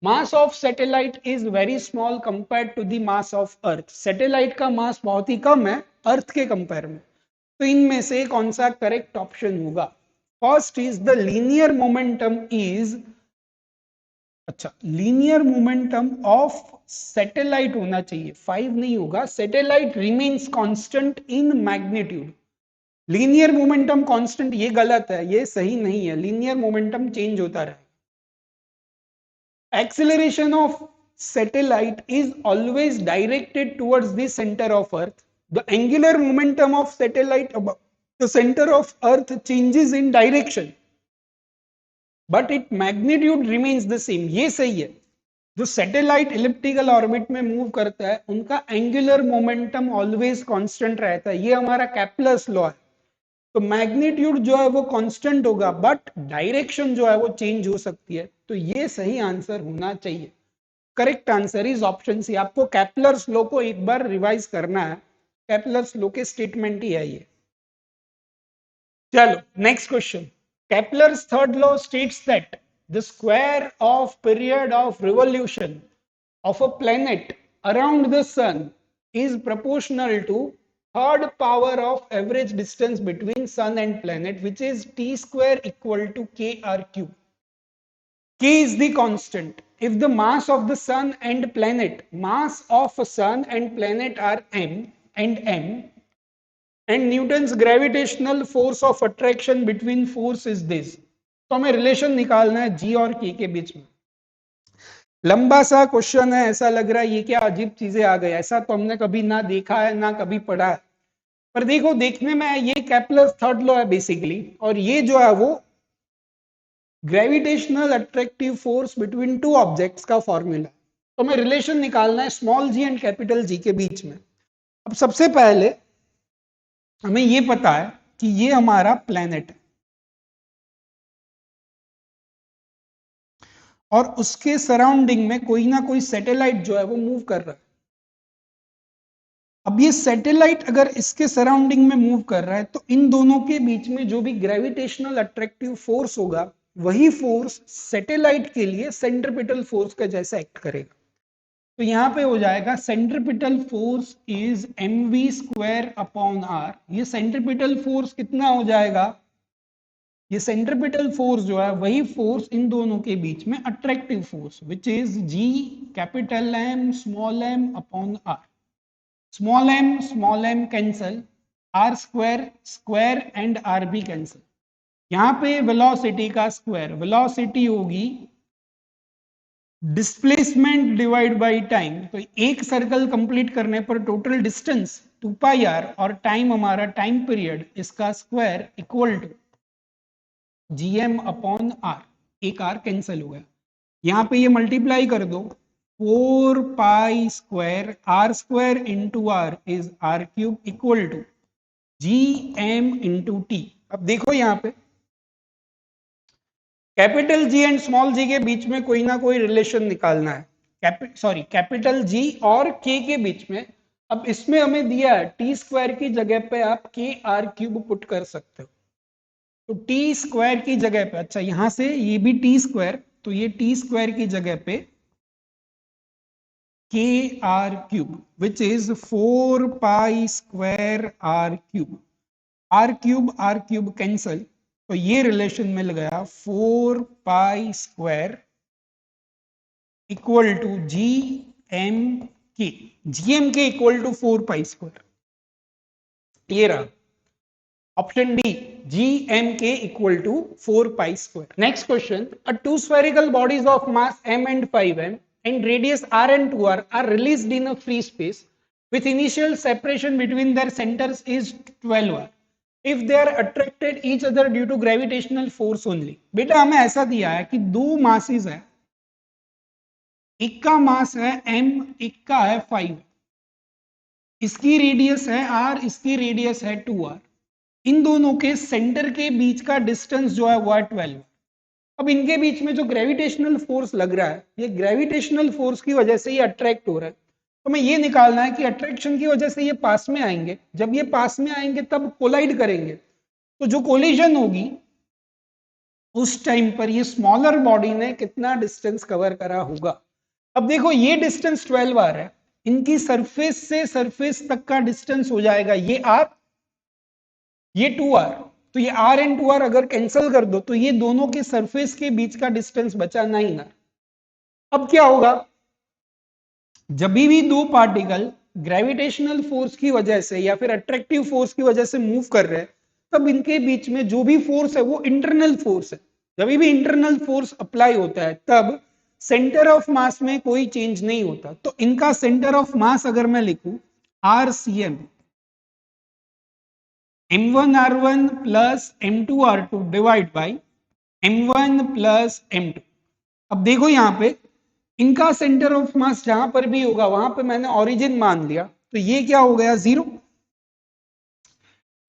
Mass of satellite is very small compared to the mass of earth. Satellite का मास बहुत ही कम है अर्थ के कंपेयर में। तो इनमें से कौन सा करेक्ट ऑप्शन होगा? First is the linear momentum is, अच्छा लीनियर मोमेंटम ऑफ सैटेलाइट होना चाहिए, 5 नहीं होगा। Satellite remains constant in magnitude. Linear momentum constant ये गलत है, ये सही नहीं है, लीनियर मोमेंटम चेंज होता रहे। Acceleration of satellite is always directed towards the centre of earth. The angular momentum of satellite about the centre of earth changes in direction but it magnitude remains the same, ये सही है। जो सैटेलाइट इलिप्टिकल ऑर्बिट में मूव करता है उनका एंगुलर मोमेंटम ऑलवेज कांस्टेंट रहता है, ये हमारा कैप्लर्स लॉ है। तो मैग्नीट्यूड जो है वो कांस्टेंट होगा बट डायरेक्शन जो है वो चेंज हो सकती है, तो ये सही आंसर होना चाहिए। Correct answer is option C. आपको केपलर्स लॉ को एक बार रिवाइज करना है, केपलर्स लॉ के स्टेटमेंट ही है ये। चलो next question. Kepler's third law states that the square of period of revolution of a planet around the sun is proportional to third power of average distance between sun and planet, which is t square equal to kr cube. K is the constant. If the mass of the sun and planet, mass of a sun and planet are m and Newton's gravitational force of attraction between force is this, तो हमें रिलेशन निकालना है g और k के बीच में। लंबा सा क्वेश्चन है, ऐसा लग रहा है ये क्या अजीब चीजें आ गई, ऐसा तो हमने कभी ना देखा है ना कभी पढ़ा है। पर देखो देखने में ये केपलर थर्ड लॉ है बेसिकली, और ये जो है वो gravitational attractive force between two objects का फॉर्मूला। तो हमें रिलेशन निकालना है small G and capital G के बीच में। अब सबसे पहले हमें ये पता है कि ये हमारा प्लेनेट है और उसके सराउंडिंग में कोई ना कोई सैटेलाइट जो है वो मूव कर रहा है। अब ये सैटेलाइट अगर इसके सराउंडिंग में मूव कर रहा है तो इन दोनों के बीच में जो भी ग्रेविटेशनल अट्रैक्टिव फोर्स होगा वही फोर्स सैटेलाइट के लिए सेंट्रिपिटल फोर्स का जैसा एक्ट करेगा। तो यहां पे हो जाएगा centripetal force is mv square upon r। ये सेंट्रिपिटल फोर्स कितना हो जाएगा, ये सेंट्रिपिटल फोर्स जो है वही फोर्स इन दोनों के बीच में attractive force which is g capital M small m upon r। Small m cancel, r square square and r भी कैंसल। यहां पे वेलोसिटी का स्क्वायर, वेलोसिटी होगी डिस्प्लेसमेंट डिवाइड बाय टाइम। तो एक सर्कल कंप्लीट करने पर टोटल डिस्टेंस 2 पाई r और टाइम हमारा टाइम पीरियड, इसका square equal to gm upon r। एक r कैंसिल हो गया, यहां पे ये मल्टीप्लाई कर दो 4 pi square r square into r is r cube equal to gm into t। अब देखो यहां पे capital G and small G के बीच में कोई ना कोई रिलेशन निकालना है, कैपिटल जी और के के बीच में। अब इसमें हमें दिया है टी स्क्वायर की जगह पे आप के आर क्यूब पुट कर सकते हो। तो टी स्क्वायर की जगह पे, अच्छा यहां से ये भी टी स्क्वायर, तो ये टी स्क्वायर की जगह पे K R cube which is 4 pi square R cube cancel. तो ये रिलेशन मिल गया 4 pi square equal to G M K equal to 4 pi square. ये रहा option D, gmk equal to 4 pi square. Next question, uh two spherical bodies of mass m and 5m and radius r and 2r are released in a free space with initial separation between their centers is 12r if they are attracted each other due to gravitational force only। बेटा हमें ऐसा दिया है कि दो मासेस है, एक का मास है m, एक का है 5, इसकी रेडियस है r, इसकी रेडियस है 2r। इन दोनों के सेंटर के बीच का डिस्टेंस जो है वो है 12। अब इनके बीच में जो ग्रेविटेशनल फोर्स लग रहा है, ये ग्रेविटेशनल फोर्स की वजह से ये अट्रैक्ट हो रहा है। तो हमें ये निकालना है कि अट्रैक्शन की वजह से ये पास में आएंगे, जब ये पास में आएंगे तब कोलाइड करेंगे, तो जो कोलिजन होगी उस टाइम पर ये स्मॉलर बॉडी ने कितना डिस्टेंस कवर करा होगा। अब देखो ये डिस्टेंस 12 आर है, इनकी सरफेस से सरफेस तक का डिस्टेंस हो जाएगा ये आर, ये 2r। तो ये r एंड 2r अगर कैंसिल कर दो तो ये दोनों के सरफेस के बीच का डिस्टेंस बचा 9r। अब क्या होगा, जब भी दो पार्टिकल ग्रेविटेशनल फोर्स की वजह से या फिर अट्रैक्टिव फोर्स की वजह से मूव कर रहे हैं, तब इनके बीच में जो भी फोर्स है वो इंटरनल फोर्स है। जब भी इंटरनल फोर्स अप्लाई होता है तब सेंटर ऑफ मास में कोई चेंज नहीं होता। तो इनका सेंटर ऑफ मास अगर मैं लिखूं RCM, m1r1 plus m2r2 divide by m1 plus m2। अब देखो यहां पे इनका सेंटर ऑफ मास जहां पर भी होगा वहां पे मैंने ओरिजिन मान लिया, तो ये क्या हो गया 0,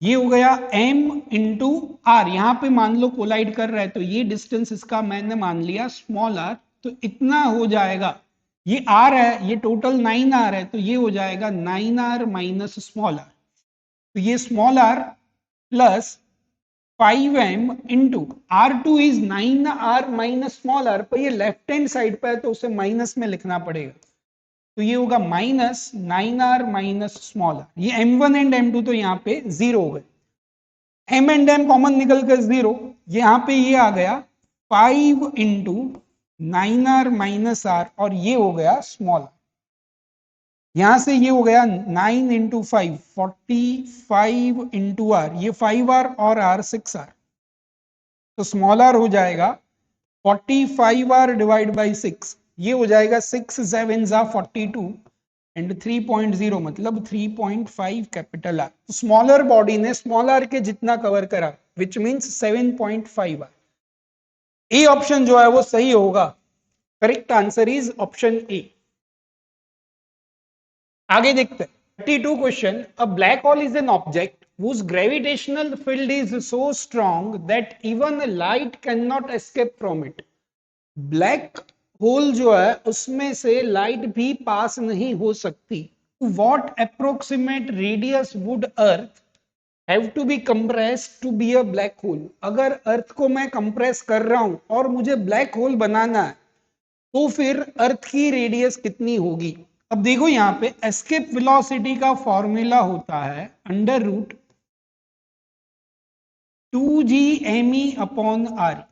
ये हो गया m इंटू आर। यहां पे मान लो कोलाइड कर रहा है तो ये डिस्टेंस इसका मैंने मान लिया स्मॉल r, तो इतना हो जाएगा ये आर है, ये टोटल 9r है, तो ये हो जाएगा 9r माइनस स्मॉल आर। तो ये small R plus 5m into R2 is 9r minus small R, पर ये लेफ्ट हैंड साइड पर है तो उसे माइनस में लिखना पड़ेगा। तो ये होगा minus 9r minus small are. ये m1 एंड m2 तो यहाँ पे जीरो हो गए, m एंड m कॉमन निकल कर जीरो, यहाँ पे ये आ गया 5 इंटू 9r माइनस आर, और ये हो गया स्मॉल आर। यहां से ये हो गया 9 इंटू 5 45 इंटू आर, ये 5r और r 6r, तो स्मॉल आर हो जाएगा 45r डिवाइड बाई 6, ये हो जाएगा 6 7 जा 42 एंड 3.0 मतलब 3.5 कैपिटल आर। तो स्मॉलर बॉडी ने स्मॉल आर के जितना कवर करा, which means 7.5 R. A option जो है वो सही होगा। Correct answer is option A. आगे देखते हैं 32 question. A black hole is an object whose gravitational field is so strong that even light cannot escape from it. Black hole जो है उसमें से लाइट भी पास नहीं हो सकती। What approximate radius would Earth have to be compressed to be a black hole? अगर अर्थ को मैं कंप्रेस कर रहा हूं और मुझे ब्लैक होल बनाना है तो फिर अर्थ की रेडियस कितनी होगी? अब देखो यहां पे एस्केप वेलोसिटी का फॉर्मूला होता है under root 2gme upon are.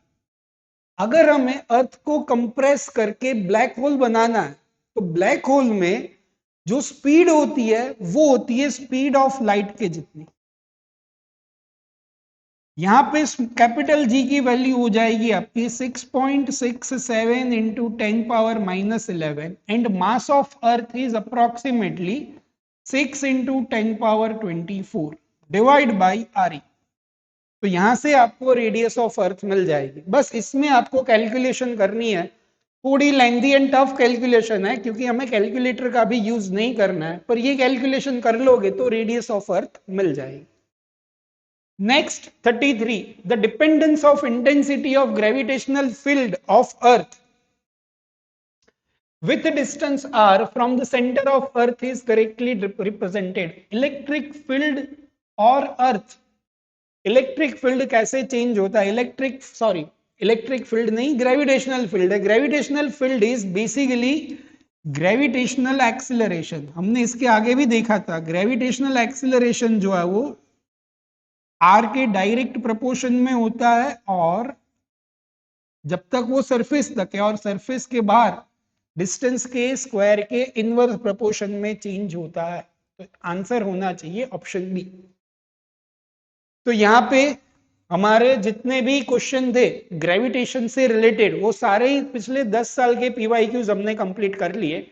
अगर हमें अर्थ को कंप्रेस करके ब्लैक होल बनाना है तो ब्लैक होल में जो स्पीड होती है वो होती है स्पीड ऑफ लाइट के जितनी। यहां पे कैपिटल जी की वैल्यू हो जाएगी आपकी 6.67 into 10 power minus 11 and mass of earth is approximately 6 into 10 power 24 divide by R. तो यहां से आपको रेडियस ऑफ अर्थ मिल जाएगी। बस इसमें आपको कैलकुलेशन करनी है, थोड़ी लेंथी एंड टफ कैलकुलेशन है क्योंकि हमें कैलकुलेटर का भी यूज नहीं करना है, पर ये कैलकुलेशन कर लोगे तो रेडियस ऑफ अर्थ मिल जाएगी। Next 33, the dependence of intensity of gravitational field of earth with distance r from the center of earth is correctly represented. Electric field और अर्थ, इलेक्ट्रिक फील्ड कैसे चेंज होता है? इलेक्ट्रिक फील्ड नहीं, ग्रेविटेशनल फील्ड है। Gravitational field is basically gravitational acceleration. हमने इसके आगे भी देखा था, ग्रेविटेशनल एक्सिलरेशन जो है वो आर के डायरेक्ट प्रोपोर्शन में होता है और जब तक वो सरफेस तक है, और सरफेस के बाहर डिस्टेंस के स्क्वायर के इनवर्स प्रोपोर्शन में चेंज होता है। तो आंसर होना चाहिए ऑप्शन बी। तो यहाँ पे हमारे जितने भी क्वेश्चन थे ग्रेविटेशन से रिलेटेड वो सारे ही पिछले 10 साल के पीवाईक्यूज हमने कंप्लीट कर लिए।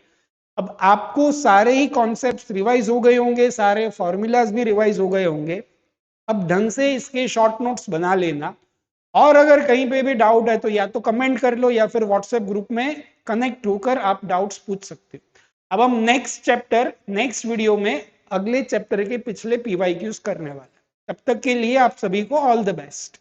अब आपको सारे ही कॉन्सेप्ट्स रिवाइज हो गए होंगे, सारे फॉर्मूलाज भी रिवाइज हो गए होंगे। अब ढंग से इसके शॉर्ट नोट्स बना लेना, और अगर कहीं पे भी डाउट है तो या तो कमेंट कर लो या फिर व्हाट्सएप ग्रुप में कनेक्ट होकर आप डाउट्स पूछ सकते हो। अब हम नेक्स्ट वीडियो में अगले चैप्टर के पिछले पीवाईक्यूज करने वाले। तब तक के लिए आप सभी को ऑल द बेस्ट।